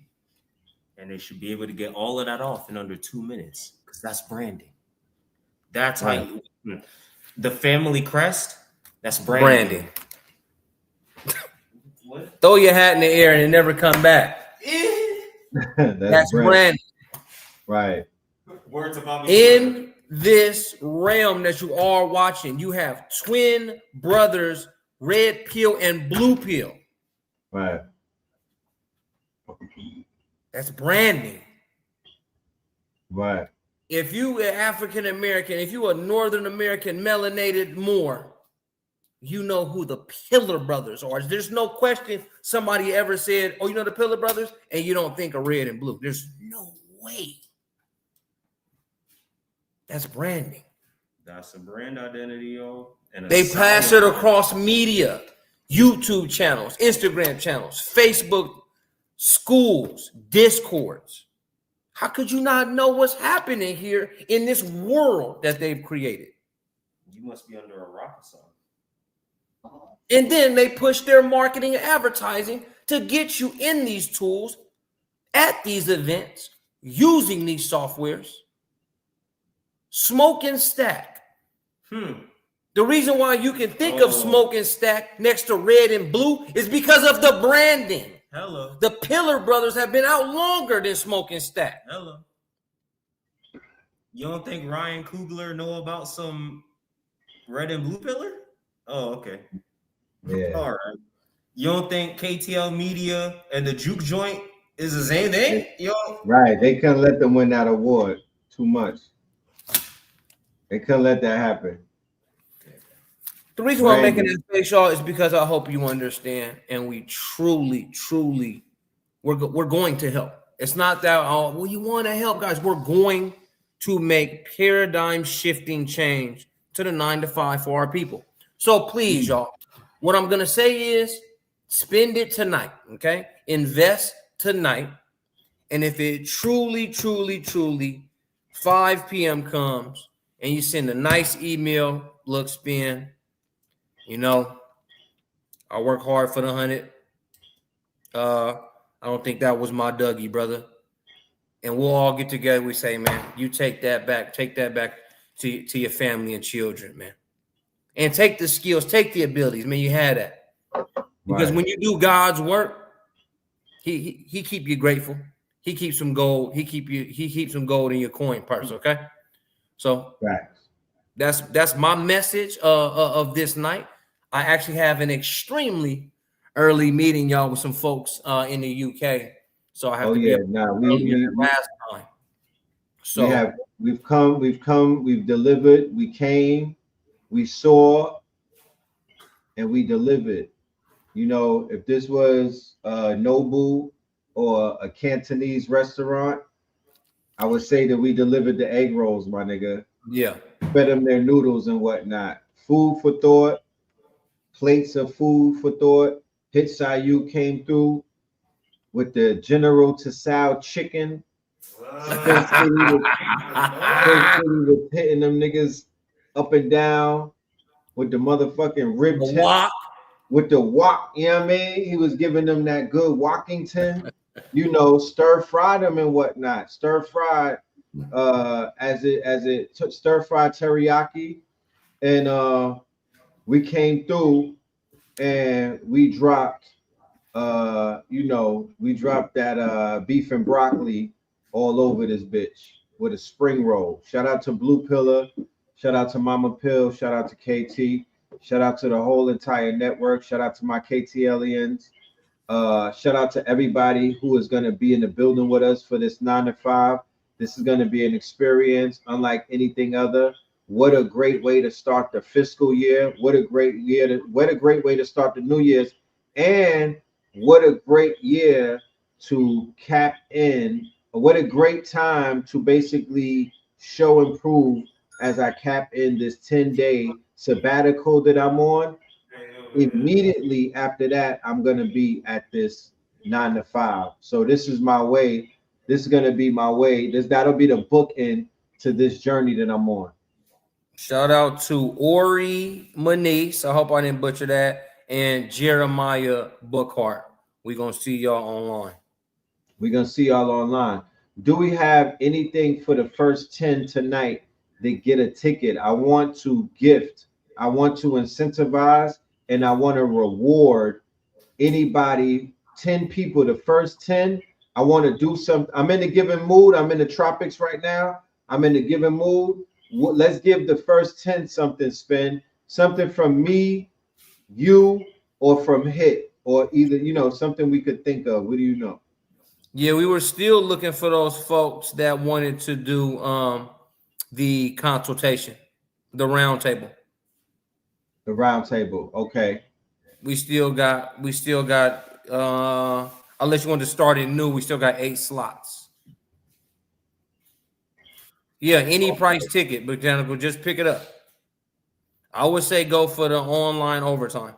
And they should be able to get all of that off in under 2 minutes, because that's branding. That's right. How the family crest, that's branding. What? Throw your hat in the air and it never come back. That's branding. Right. Words about in this realm that you are watching, you have twin brothers, red pill and blue pill. Right. That's branding. Right. If you are African American, if you are Northern American melanated Moor, you know who the Pillar Brothers are. There's no question somebody ever said, oh, you know the Pillar Brothers? And you don't think of red and blue. There's no way. That's branding. That's a brand identity, yo. And they pass it across media, YouTube channels, Instagram channels, Facebook, schools, Discords. How could you not know what's happening here in this world that they've created? You must be under a rock or something. And then they push their marketing and advertising to get you in these tools at these events using these softwares. Smoke and Stack. The reason why you can think of Smoke and Stack next to red and blue is because of the branding. Hello. The Pillar Brothers have been out longer than Smoke and Stack. Hello. You don't think Ryan Coogler know about some red and blue pillar? Oh, okay. Yeah. All right. You don't think KTL Media and the Juke Joint is the same thing? Yo. Right. They couldn't let them win that award too much. They couldn't let that happen. The reason why I'm making this face, y'all, is because I hope you understand, and we truly, we're going to help. It's not that, oh, well, you want to help, guys. We're going to make paradigm shifting change to the 9 to 5 for our people. So please, y'all, what I'm going to say is spend it tonight, okay? Invest tonight. And if it truly 5 p.m. comes and you send a nice email, look, spin, you know, I work hard for the 100. I don't think that was my Dougie, brother. And we'll all get together. We say, man, you take that back to your family and children, man. And take the skills, take the abilities, man. You had that. Because when you do God's work, he keep you grateful. he keeps some gold. He keeps some gold in your coin purse. Okay, so that's my message of this night. I actually have an extremely early meeting, y'all, with some folks in the UK. So I have to be last time. So we've come, we've delivered, we came, we saw, and we delivered. You know, if this was Nobu or a Cantonese restaurant, I would say that we delivered the egg rolls, my nigga. Yeah. Fed them their noodles and whatnot. Food for thought, plates of food for thought. HITSUYO came through with the General Tsao chicken. First City was hitting them niggas up and down with the motherfucking rib tips. With the wok, you know what I mean? He was giving them that good Walkington, you know, stir fried them and whatnot. Stir fried stir fried teriyaki. And we came through and we dropped that beef and broccoli all over this bitch with a spring roll. Shout out to Blue Pillar, shout out to Mama Pill, shout out to KT. Shout out to the whole entire network. Shout out to my KTLians. Shout out to everybody who is going to be in the building with us for this 9 to 5. This is going to be an experience unlike anything other. What a great way to start the fiscal year. What a great way to start the New Year's. And what a great year to cap in. What a great time to basically show and prove as I cap in this 10-day sabbatical that I'm on. Immediately after that, I'm gonna be at this 9 to 5. So this is my way. This is gonna be my way. That'll be the bookend to this journey that I'm on. Shout out to Ori Manice. I hope I didn't butcher that. And Jeremiah Bookhart. We're gonna see y'all online. We're gonna see y'all online. Do we have anything for the first 10 tonight? They get a ticket. I want to gift, I want to incentivize, and I want to reward anybody, 10 people, the first 10. I want to do something. I'm in a giving mood. I'm in the tropics right now. I'm in a giving mood. Let's give the first 10 something, Spin. Something from me, you, or from Hit, or either, you know, something we could think of. What do you know? Yeah, we were still looking for those folks that wanted to do the consultation, the round table. The round table. Okay. We still got unless you want to start it new, we still got 8 slots. Yeah, any price ticket, but just pick it up. I would say go for the online overtime.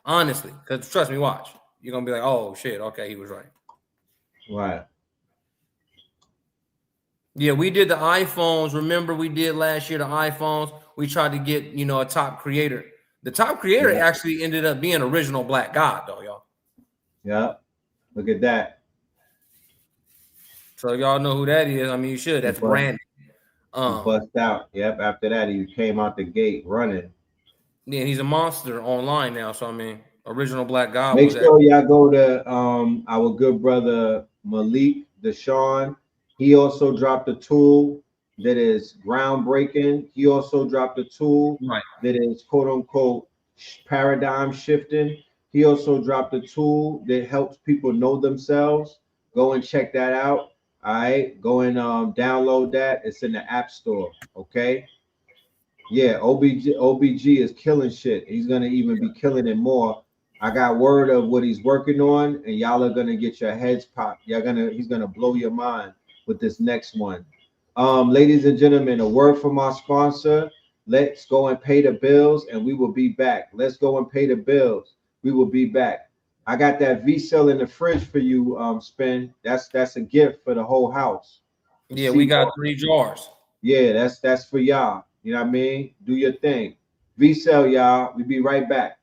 Honestly, because trust me, watch. You're gonna be like, oh shit, okay, he was right. Right. Yeah, we did the iPhones. Remember, we did last year the iPhones. We tried to get, you know, a top creator. The top creator actually ended up being original Black God, though, y'all. Yeah. Look at that. So y'all know who that is. I mean, you should. That's Brandon. Bust out. Yep. After that, he came out the gate running. Yeah, he's a monster online now. So I mean, original Black God. Make sure y'all go to our good brother Malik Deshaun. He also dropped a tool that is groundbreaking. He also dropped a tool that is quote unquote paradigm shifting. He also dropped a tool that helps people know themselves. Go and check that out. All right, go and download that. It's in the App Store. Okay. Yeah, OBG is killing shit. He's gonna even be killing it more. I got word of what he's working on, and y'all are gonna get your heads popped. He's gonna blow your mind with this next one. Ladies and gentlemen, a word from our sponsor. Let's go and pay the bills, and we will be back. Let's go and pay the bills. We will be back. I got that V-cell in the fridge for you, Spin. That's a gift for the whole house. Yeah, we got 3 jars. Yeah, that's for y'all. You know what I mean? Do your thing. V-cell, y'all. We be right back.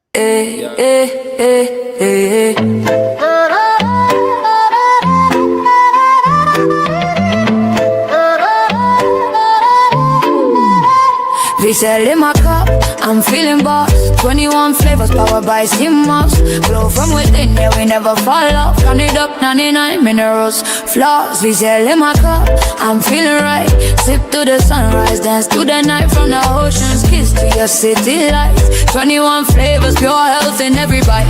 V-cell in my cup, I'm feeling boss. 21 flavors powered by CMOS. Glow from within, yeah, we never fall off. Count it up, 99 minerals, flaws. We sell in my cup, I'm feeling right. Sip to the sunrise, dance to the night. From the ocean's kiss to your city lights. 21 flavors, pure health in every bite.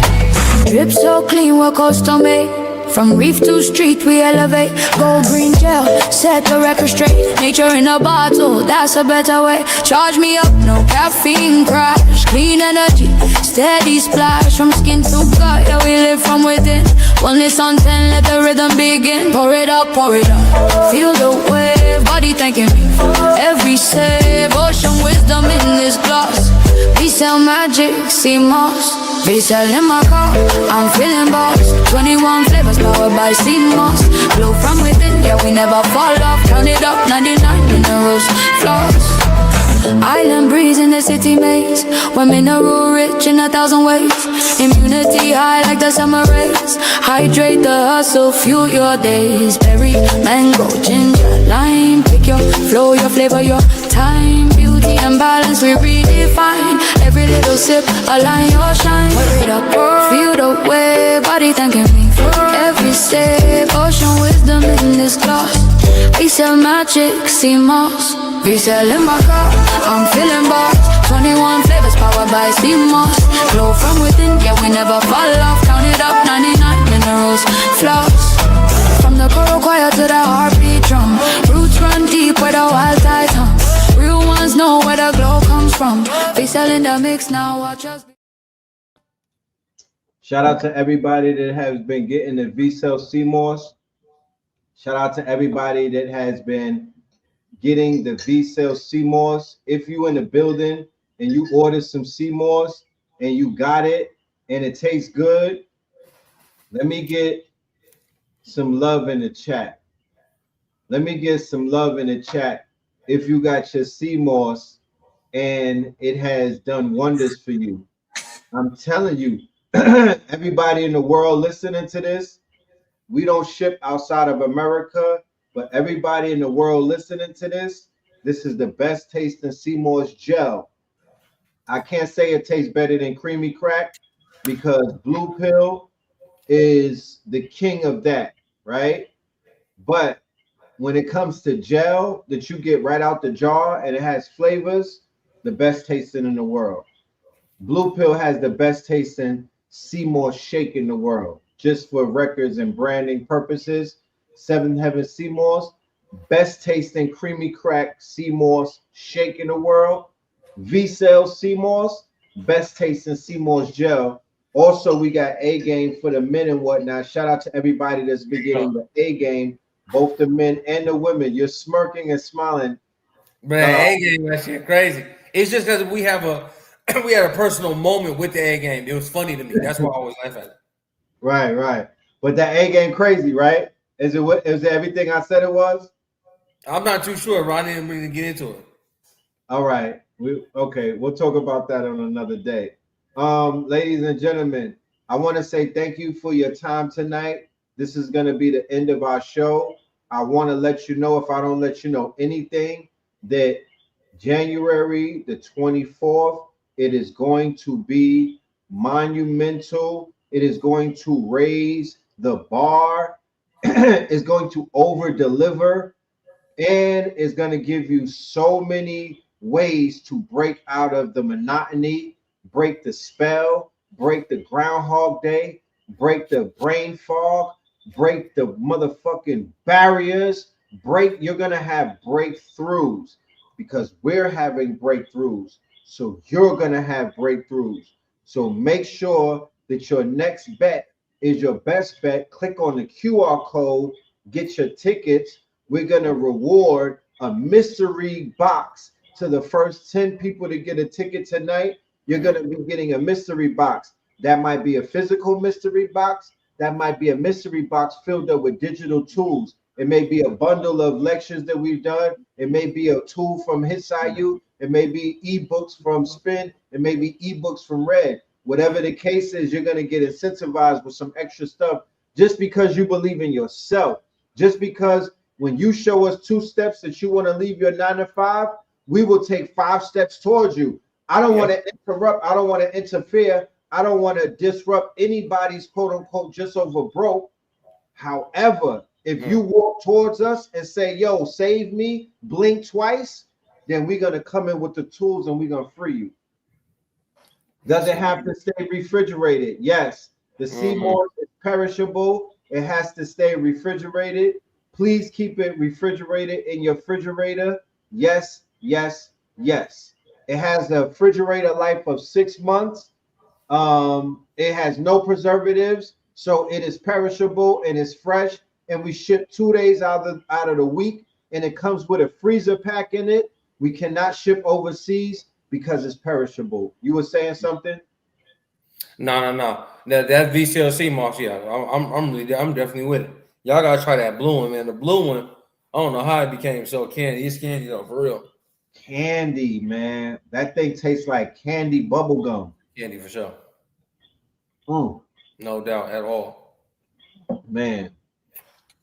Drip so clean, we're custom made. From reef to street, we elevate. Gold green gel, set the record straight. Nature in a bottle, that's a better way. Charge me up, no caffeine crash. Clean energy, steady splash. From skin to gut, yeah, we live from within. Wellness on 10, let the rhythm begin. Pour it up, pour it up. Feel the wave, body thanking me. Every save, ocean wisdom in this glass. We sell magic, CMOS. We sell in my car, I'm feeling boss. 21 flavors powered by CMOS. Glow from within, yeah, we never fall off. Count it up, 99 minerals, flaws. Island breeze in the city maze. We're mineral rich in 1,000 ways. Immunity high like the summer rays. Hydrate the hustle, fuel your days. Berry, mango, ginger, lime. Pick your flow, your flavor, your time. Beauty and balance we redefine. Every little sip, align your shine. Pour it up, feel the way. Body thanking me for every step. Ocean wisdom in this glass. We sell magic, CMOS. We sell in my car, I'm feeling boss. 21 flavors powered by CMOS. Glow from within, yeah, we never fall off. Count it up, 99 minerals, flaws. From the coral choir to the heartbeat drum. Roots run deep where the wild tides hum. Real ones know where the glow comes from. We sell in the mix now, watch us. Shout out to everybody that has been getting the V-Cell CMOS. Shout out to everybody that has been getting the V-Cell CMOS. If you in the building and you order some CMOS and you got it and it tastes good, let me get some love in the chat. Let me get some love in the chat if you got your CMOS and it has done wonders for you. I'm telling you, everybody in the world listening to this, we don't ship outside of America, but everybody in the world listening to this, this is the best tasting CMOS gel. I can't say it tastes better than Creamy Crack because Blue Pill is the king of that, right? But when it comes to gel that you get right out the jar and it has flavors, the best tasting in the world. Blue Pill has the best tasting CMOS shake in the world. Just for records and branding purposes, Seventh Heaven CMOS, best tasting Creamy Crack CMOS shake in the world. V-Cell CMOS, best tasting CMOS gel. Also, we got A game for the men and whatnot. Shout out to everybody that's been getting the A game, both the men and the women. You're smirking and smiling. Man, A game, that shit crazy. It's just because we had a personal moment with the A game. It was funny to me. That's why I always laugh at it. Right. But that A game crazy, right? Is it everything I said it was? I'm not too sure, Ron. I didn't really get into it. All right. We'll talk about that on another day. Ladies and gentlemen, I want to say thank you for your time tonight. This is going to be the end of our show. I want to let you know, if I don't let you know anything, that January the 24th, it is going to be monumental. It is going to raise the bar. It's going to over deliver, and it's going to give you so many ways to break out of the monotony, break the spell, break the Groundhog Day, break the brain fog, break the motherfucking barriers. You're going to have breakthroughs because we're having breakthroughs. So you're going to have breakthroughs. So make sure that your next bet is your best bet. Click on the QR code, get your tickets. We're going to reward a mystery box to the first 10 people to get a ticket tonight. You're going to be getting a mystery box. That might be a physical mystery box. That might be a mystery box filled up with digital tools. It may be a bundle of lectures that we've done. It may be a tool from HITSUYO. It may be ebooks from Spin. It may be ebooks from Red. Whatever the case is, you're going to get incentivized with some extra stuff just because you believe in yourself. Just because when you show us 2 steps that you want to leave your 9 to 5, we will take 5 steps towards you. I don't want to interrupt. I don't want to interfere. I don't want to disrupt anybody's quote unquote just over broke. However, if you walk towards us and say, yo, save me, blink twice, then we're going to come in with the tools and we're going to free you. Does it have to stay refrigerated? Yes. The sea moss is perishable. It has to stay refrigerated. Please keep it refrigerated in your refrigerator. Yes, yes, yes. It has a refrigerator life of 6 months. It has no preservatives, so it is perishable and it's fresh. And we ship 2 days out of the week, and it comes with a freezer pack in it. We cannot ship overseas because it's perishable. You were saying something? No. That VCLC moss, yeah. I'm definitely with it. Y'all gotta try that blue one, man. The blue one, I don't know how it became so candy. It's candy though, for real. Candy, man. That thing tastes like candy bubble gum. Candy for sure. No doubt at all. Man.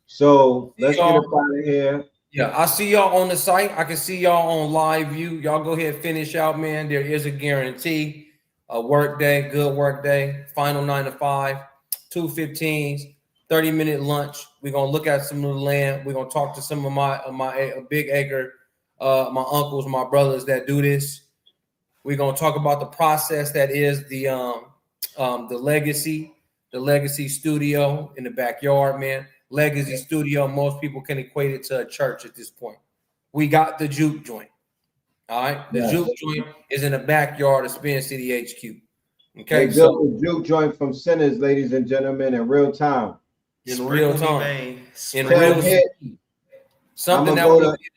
So let's get up out of here. Yeah, I see y'all on the site. I can see y'all on live view. Y'all go ahead and finish out, man. There is a guarantee. A work day, good work day, final 9 to 5, 2 15s, 30-minute lunch. We're gonna look at some of the land. We're gonna talk to some of my big acre, my uncles, my brothers that do this. We're gonna talk about the process that is the legacy studio in the backyard, man. Legacy studio, most people can equate it to a church at this point. We got the juke joint. All right. The juke joint is in the backyard of Spin City HQ. Okay. They built the juke joint from sinners, ladies and gentlemen, in real time. In real time. In real time. Something that will be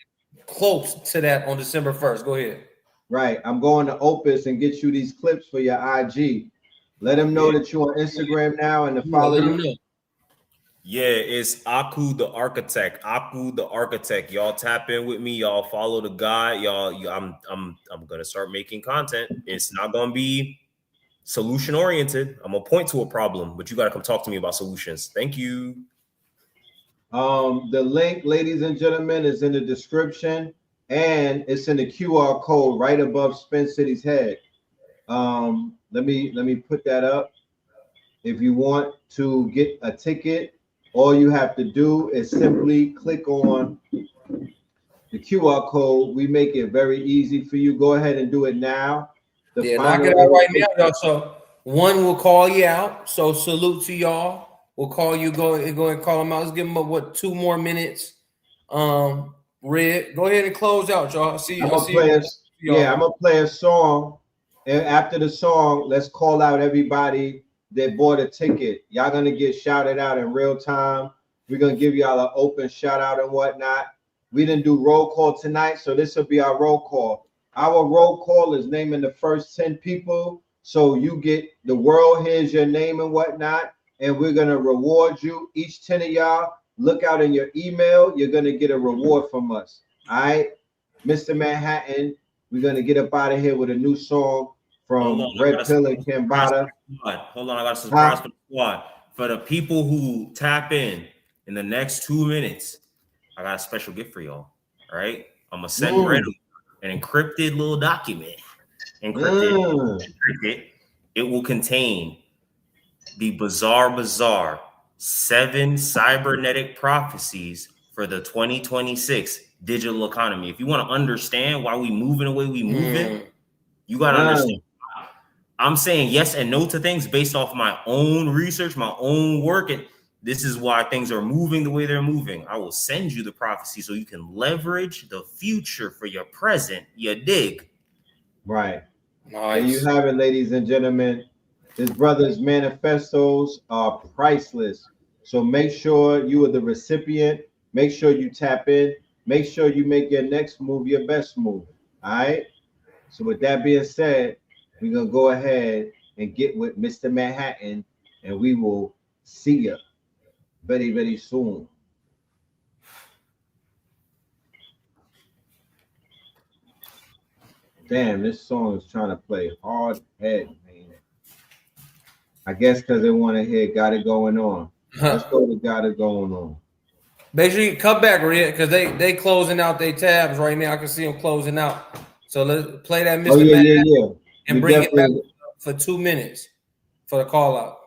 close to that on December 1st. Go ahead. Right. I'm going to Opus and get you these clips for your IG. Let them know that you're on Instagram now and to follow you. Yeah, it's Aku the Architect. Aku the Architect. Y'all tap in with me. Y'all follow the guy. I'm gonna start making content. It's not gonna be solution oriented. I'm gonna point to a problem, but you gotta come talk to me about solutions. Thank you. The link, ladies and gentlemen, is in the description, and it's in the QR code right above Spin City's head. Let me put that up. If you want to get a ticket, all you have to do is simply click on the QR code. We make it very easy for you. Go ahead and do it now. Knock it out right now, y'all. So one will call you out. So salute to y'all. We'll call you. Go and call them out. Let's give them 2 more minutes. Red, go ahead and close out, y'all. I'm gonna play a song, and after the song, let's call out everybody that bought a ticket. Y'all gonna get shouted out in real time. We're gonna give y'all an open shout out and whatnot. We didn't do roll call tonight, so this will be our roll call. Our roll call is naming the first 10 people, so you get the world hears your name and whatnot, and we're gonna reward you. Each 10 of y'all, look out in your email. You're gonna get a reward from us. All right, Mr. Manhattan. We're gonna get up out of here with a new song from Red Pill and Kambada. Hold on, I got a surprise for the squad. For the people who tap in the next 2 minutes, I got a special gift for y'all. All right, I'm gonna send Red an encrypted little document. Encrypted. It will contain the bizarre 7 cybernetic prophecies for the 2026 digital economy. If you want to understand why we moving the way we moving, you got to understand. I'm saying yes and no to things based off my own research, my own work, and this is why things are moving the way they're moving. I will send you the prophecy so you can leverage the future for your present. You dig? Right. Nice. There you have it, ladies and gentlemen. His brother's manifestos are priceless. So make sure you are the recipient. Make sure you tap in. Make sure you make your next move your best move. All right. So with that being said, we're going to go ahead and get with Mr. Manhattan, and we will see you very, very soon. Damn, this song is trying to play hard head, man. I guess because they want to hear Got It Going On. Let's go to Got It Going On. Make sure you come back, Red, because they closing out their tabs right now. I can see them closing out. So let's play that Mr. Oh, yeah, Manhattan yeah. and bring it back for 2 minutes for the call out.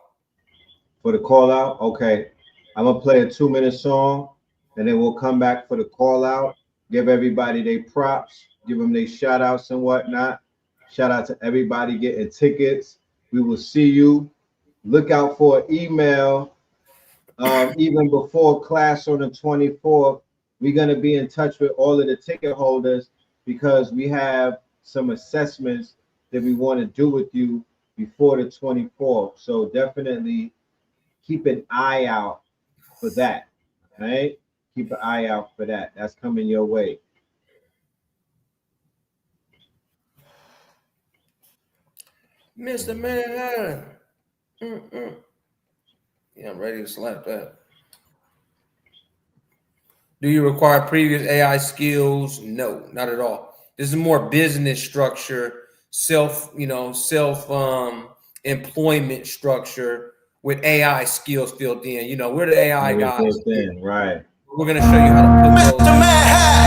For the call out? Okay. I'm going to play a 2-minute song, and then we'll come back for the call out. Give everybody their props. Give them their shout outs and whatnot. Shout out to everybody getting tickets. We will see you. Look out for an email. Even before class on the 24th, we're going to be in touch with all of the ticket holders because we have some assessments that we want to do with you before the 24th. So definitely keep an eye out for that. All right? Keep an eye out for that. That's coming your way. Mr. Manhattan. Yeah, I'm ready to slap that. Do you require previous AI skills? No, not at all. This is more business structure, employment structure with AI skills filled in. You know, we're the AI guys. Right. We're gonna show you how to put those. Mr. Manhattan.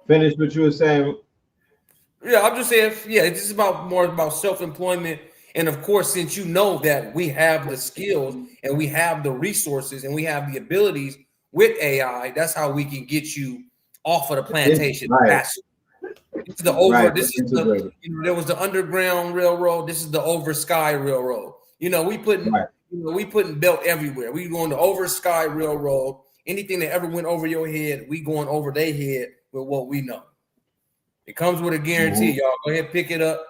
Finish what you were saying. Yeah, I'm just saying, yeah, it's just more about self-employment. And of course, since you know that we have the skills and we have the resources and we have the abilities with AI, that's how we can get you off of the plantation. Right. This is the there was the Underground Railroad. This is the Over Sky Railroad. You know, we putting belt everywhere. We going to Over Sky Railroad. Anything that ever went over your head, we going over their head with what we know. It comes with a guarantee, y'all. Go ahead, pick it up.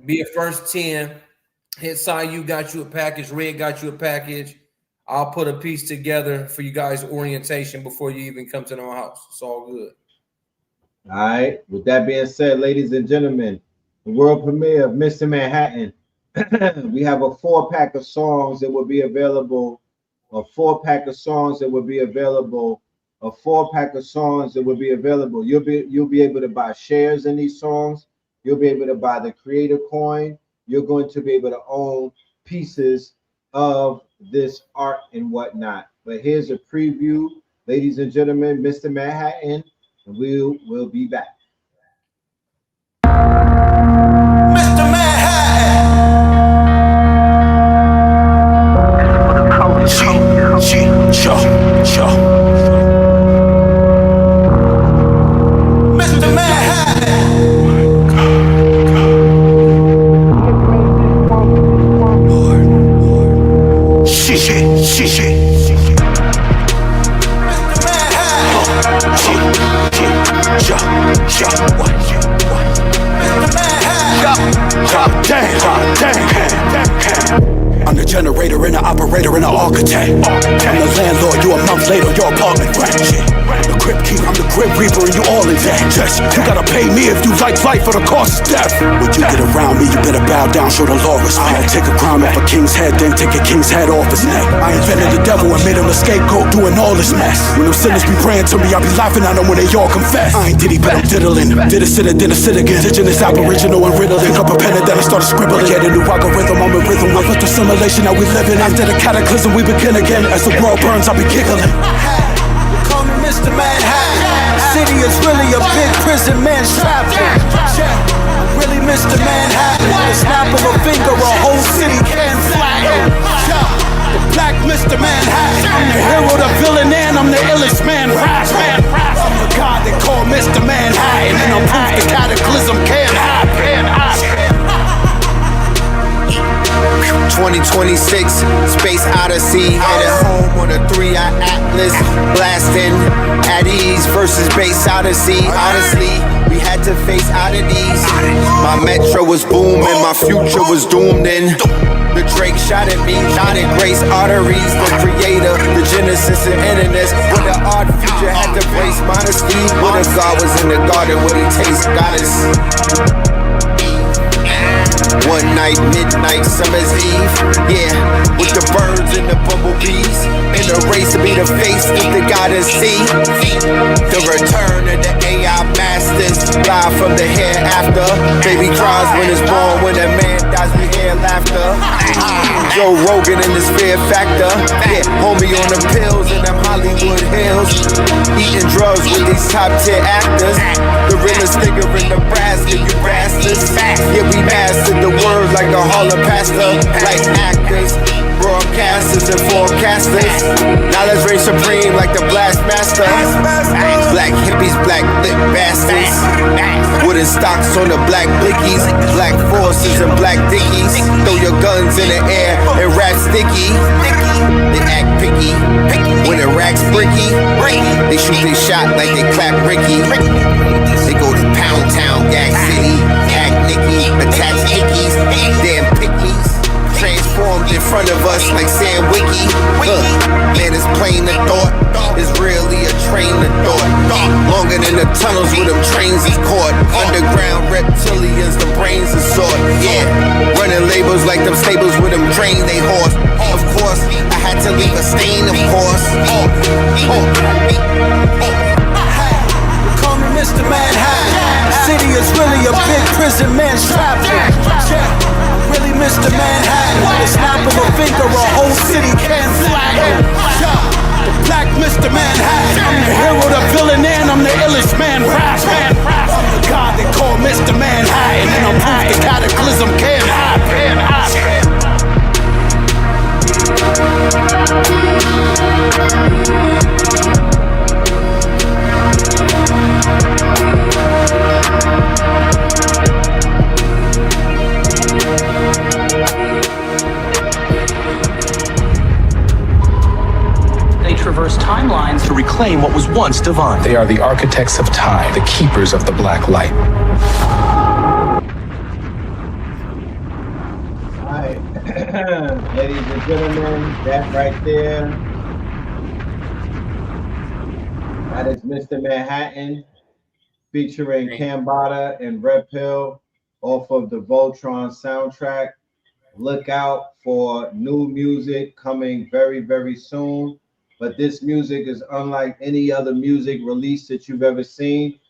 Be a first 10. HITSUYO got you a package. Red got you a package. I'll put a piece together for you guys' orientation before you even come to my house. It's all good. All right. With that being said, ladies and gentlemen, the world premiere of Mr. Manhattan. We have a 4-pack of songs that will be available. A 4-pack of songs that will be available. A 4-pack of songs that will be available. You'll be able to buy shares in these songs. You'll be able to buy the creator coin. You're going to be able to own pieces of this art and whatnot. But here's a preview, ladies and gentlemen, Mr. Manhattan, and we'll be back. Mr. Manhattan. Mr. Manhattan. I'm the generator and the operator and the architect. I'm the landlord, you a month later, your apartment rent. The crypt keeper, I'm the grim reaper and you all in debt. Just, you gotta pay me if you like life or the cost is death. When you get around me, you better bow down, show the law respect. Take a crown off a king's head, then take a king's head off his neck. I invented the devil and made him a scapegoat, doing all this mess. When them sinners be praying to me, I be laughing at them when they all confess. I ain't diddy, but I'm diddling. Did a sit then a sit again. Indigenous, aboriginal, and riddling. Pick up a pen and then I started scribbling. Get a new algorithm, I'm a rhythm. I put the simulation that we live in. After the cataclysm, we begin again. As the world burns, I'll be giggling. Call me Mr. Manhattan. City is really a big prison man's trap. Really Mr. Manhattan. With a snap of a finger, a whole city can flatten. The black Mr. Manhattan. I'm the hero, the villain, and I'm the illest man rapping. I'm the god they call Mr. Manhattan, and I'm proof the cataclysm can't happen. 2026 Space Odyssey, headed home on a 3-eye Atlas, blasting at ease versus Space Odyssey. Honestly, we had to face oddities. My metro was booming, my future was doomed in. The Drake shot at me, knotted grace arteries. The creator, the genesis and internets. With an art future had to brace modesty. What if God was in the garden, would he taste goddess? One night, midnight, summer's eve. Yeah, with the birds and the bumblebees. In the race to be the face that the goddess see. The return of the AI masters. cry from the hereafter. Baby cries when it's born, when a man dies, we hear laughter. Joe Rogan and his fear factor. Yeah, homie on the pills in them Hollywood hills. Eating drugs with these top tier actors. The realest nigga in Nebraska, you bastards. Yeah, we mastered the words like a Harlem pastor. Like actors, broadcasters and forecasters. Knowledge reigns supreme like the blast master. Black hippies, black lit bastards. Wooden stocks on the black blickies. Black forces and black dickies. Throw your guns in the air and rap sticky. They act picky. When the racks bricky, they shoot their shot like they clap Ricky. They go to Pound Town, Gag City, Act Nicky, attach hickeys, damn pickies. Transformed in front of us like Sam Wiki. Man, it's plain the thought. It's really a train of thought. Longer than the tunnels where them trains is caught. Underground reptilians, the brains are sought. Yeah, running labels like them stables where them train they horse. Of course, I had to leave a stain, of course. Call me Mr. Manhattan. The city is really a big prison man's trap. Really Mr. Manhattan. The snap of a finger, a whole city can flatten. The black Mr. Manhattan. I'm the hero, the villain, and I'm the illest man rapping. I'm the god they call Mr. Manhattan, and I'm proof the cataclysm can't happen. They traverse timelines to reclaim what was once divine. They are the architects of time, the keepers of the black light. All right, ladies and gentlemen, that right there, that is Mr. Manhattan featuring Cambada and Red Pill off of the Voltron soundtrack. Look out for new music coming very, very soon. But this music is unlike any other music release that you've ever seen.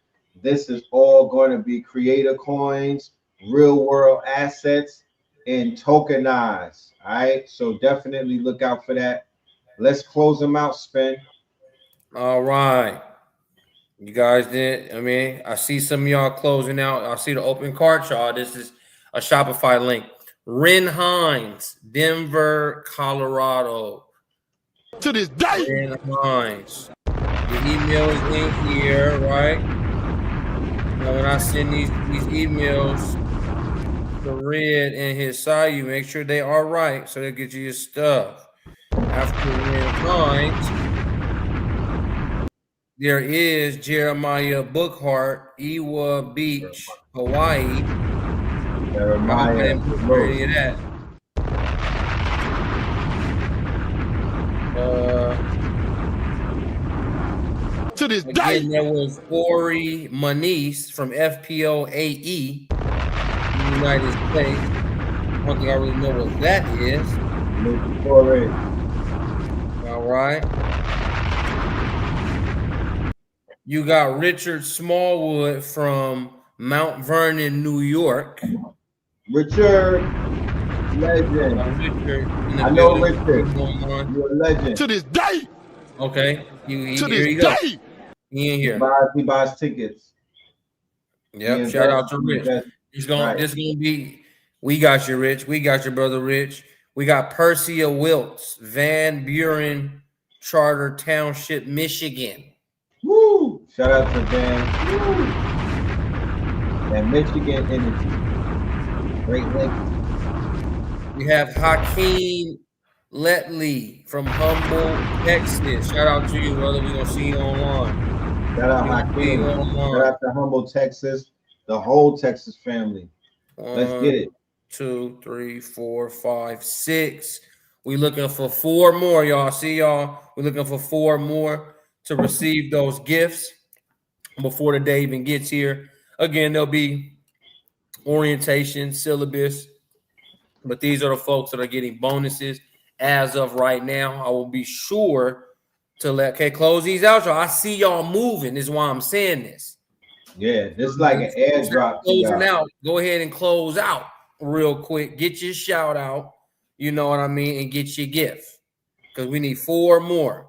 This is all going to be creator coins, real world assets, and tokenized. All right, so definitely look out for that. Let's close them out, Spin. All right. You guys did. I mean, I see some of y'all closing out. I see the open cart, y'all. This is a Shopify link. Ren Hines, Denver, Colorado. To this day. Ren Hines. The email is in here, right? Now, when I send these emails to Red and HITSUYO, make sure they are right so they get you your stuff. After Ren Hines, there is Jeremiah Bookhart, Ewa Beach, Hawaii. Jeremiah. That. To this Again, there was Ori Manice from FPOAE, United States. One thing I really know what that is. All right. You got Richard Smallwood from Mount Vernon, New York. Richard, legend. Richard, I know Richard. You're a legend. To this day. Okay. To here this you go. day. He in here. He buys tickets. Yep. Shout out to Rich. This gonna be. We got you, Rich. We got your brother, Rich. We got Percia Wiltz, Van Buren Charter Township, Michigan. Woo! Shout out to Van. Woo! And Michigan Energy. Great link. We have Hakeem Letley from Humboldt, Texas. Shout out to you, brother. We're gonna see you online. Shout out Hakeem. Shout out to Humboldt, Texas. The whole Texas family. Let's get it. 2, 3, 4, 5, 6. We looking for 4 more, y'all. See y'all. We're looking for 4 more to receive those gifts before the day even gets here. Again, there'll be orientation, syllabus, but these are the folks that are getting bonuses as of right now. I will be sure to close these out, y'all. I see y'all moving. This is why I'm saying this. Yeah, this like an airdrop to Closing y'all. out. Go ahead and close out real quick. Get your shout out. You know what I mean, and get your gift because we need 4 more.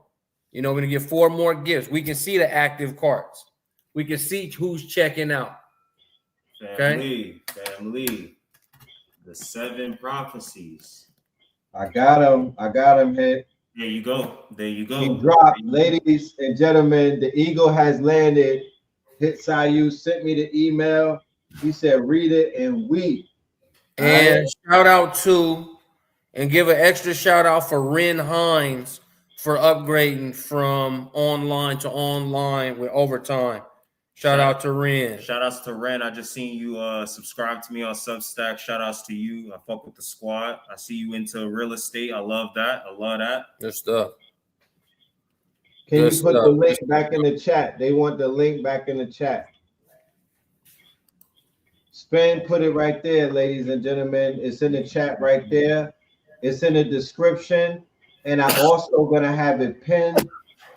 You know, we're gonna get 4 more gifts. We can see the active cards. We can see who's checking out. Family. The 7 prophecies. I got him hit. There you go. He dropped, ladies and gentlemen. The eagle has landed. HITSUYO sent me the email. He said, read it and weep. And shout out to, and give an extra shout out for Ren Hines for upgrading from online to online with overtime. Shout out to Ren. Shout outs to Ren. I just seen you subscribe to me on Substack. Shout outs to you. I fuck with the squad. I see you into real estate. I love that. Good stuff. Can you put the link back in the chat? They want the link back in the chat. Spin, put it right there, ladies and gentlemen. It's in the chat right there. It's in the description. And I'm also going to have it pinned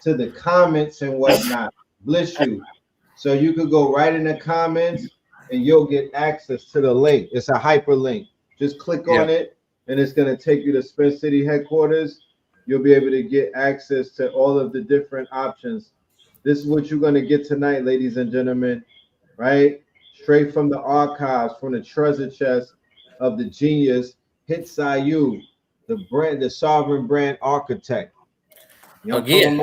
to the comments and whatnot. Bless you. So you could go right in the comments and you'll get access to the link. It's a hyperlink. Just click on it and it's going to take you to Spin City headquarters. You'll be able to get access to all of the different options. This is what you're going to get tonight, ladies and gentlemen, right? Straight from the archives, from the treasure chest of the genius, HITSUYO, the sovereign brand architect. You know again,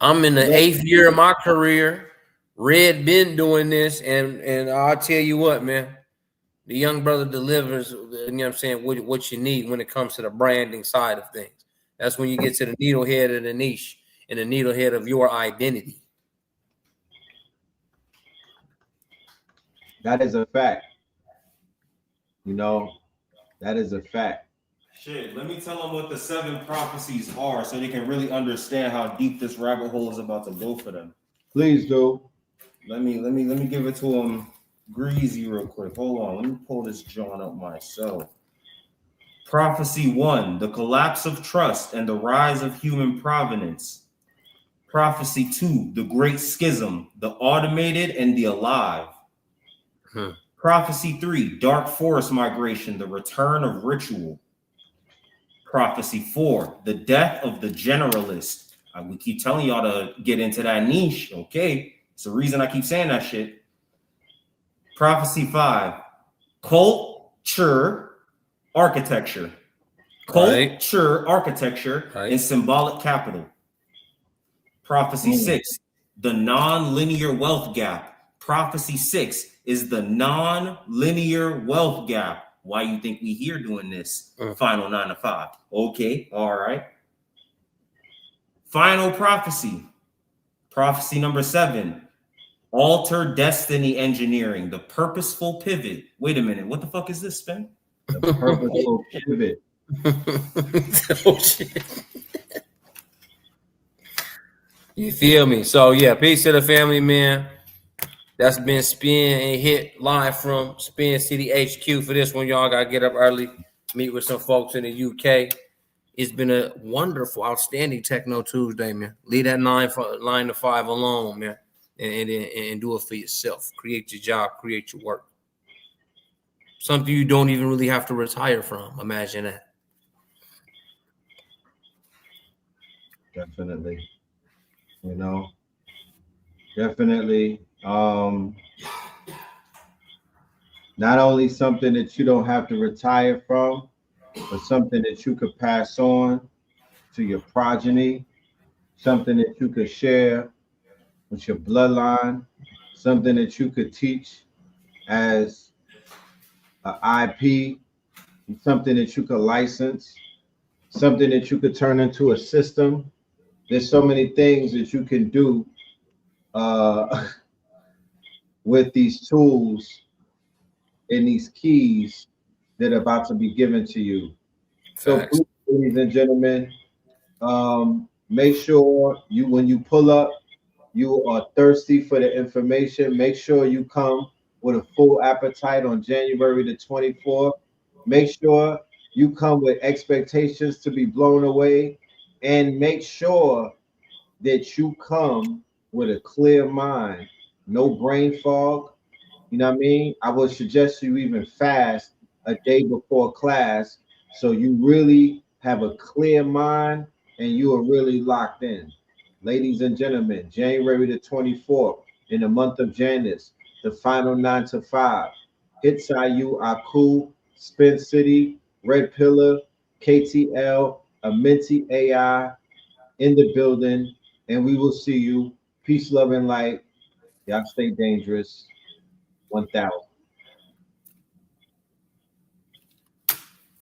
I'm in the 8th year of my career. Red been doing this, and I'll tell you what, man, the young brother delivers, you know what I'm saying, what you need when it comes to the branding side of things. That's when you get to the needlehead of the niche and the needlehead of your identity. That is a fact. You know, that is a fact. Shit, let me tell them what the 7 prophecies are so they can really understand how deep this rabbit hole is about to go for them. Please do. Let me give it to them greasy real quick. Hold on, let me pull this John up myself. Prophecy 1, the collapse of trust and the rise of human provenance. Prophecy 2, the great schism, the automated and the alive. Prophecy 3, dark forest migration, the return of ritual. Prophecy 4, the death of the generalist. We keep telling y'all to get into that niche, okay? It's the reason I keep saying that shit. Prophecy 5, culture architecture. Culture architecture and symbolic capital. Prophecy 6, the non-linear wealth gap. Prophecy 6 is the non-linear wealth gap. Why you think we here doing this? Final 9 to 5. Okay, all right. Final prophecy. Prophecy number 7. Alter destiny engineering, the purposeful pivot. Wait a minute, what the fuck is this, Spin? The purposeful pivot. Oh shit. You feel me? So yeah, peace to the family, man. That's been Spin and Hit live from Spin City HQ. For this one, y'all gotta get up early, meet with some folks in the UK. It's been a wonderful, outstanding Techno Tuesday, man. Leave that 9 to 5 alone, man, and do it for yourself. Create your job, create your work. Something you don't even really have to retire from. Imagine that. Definitely. You know, definitely. Not only something that you don't have to retire from, but something that you could pass on to your progeny, something that you could share with your bloodline, something that you could teach as an IP, something that you could license, something that you could turn into a system. There's so many things that you can do with these tools and these keys that are about to be given to you. Facts. So, ladies and gentlemen, make sure you, when you pull up, you are thirsty for the information. Make sure you come with a full appetite on January the 24th. Make sure you come with expectations to be blown away, and make sure that you come with a clear mind no brain fog. You know what I mean? I would suggest you even fast a day before class so you really have a clear mind and you are really locked in. Ladies and gentlemen, January the 24th, in the month of Janus, the final 9 to 5. HITSUYO, Aku, Spin City, Red Pillar, KTL, Amenti AI in the building, and we will see you. Peace, love, and light. Y'all stay dangerous. 1000.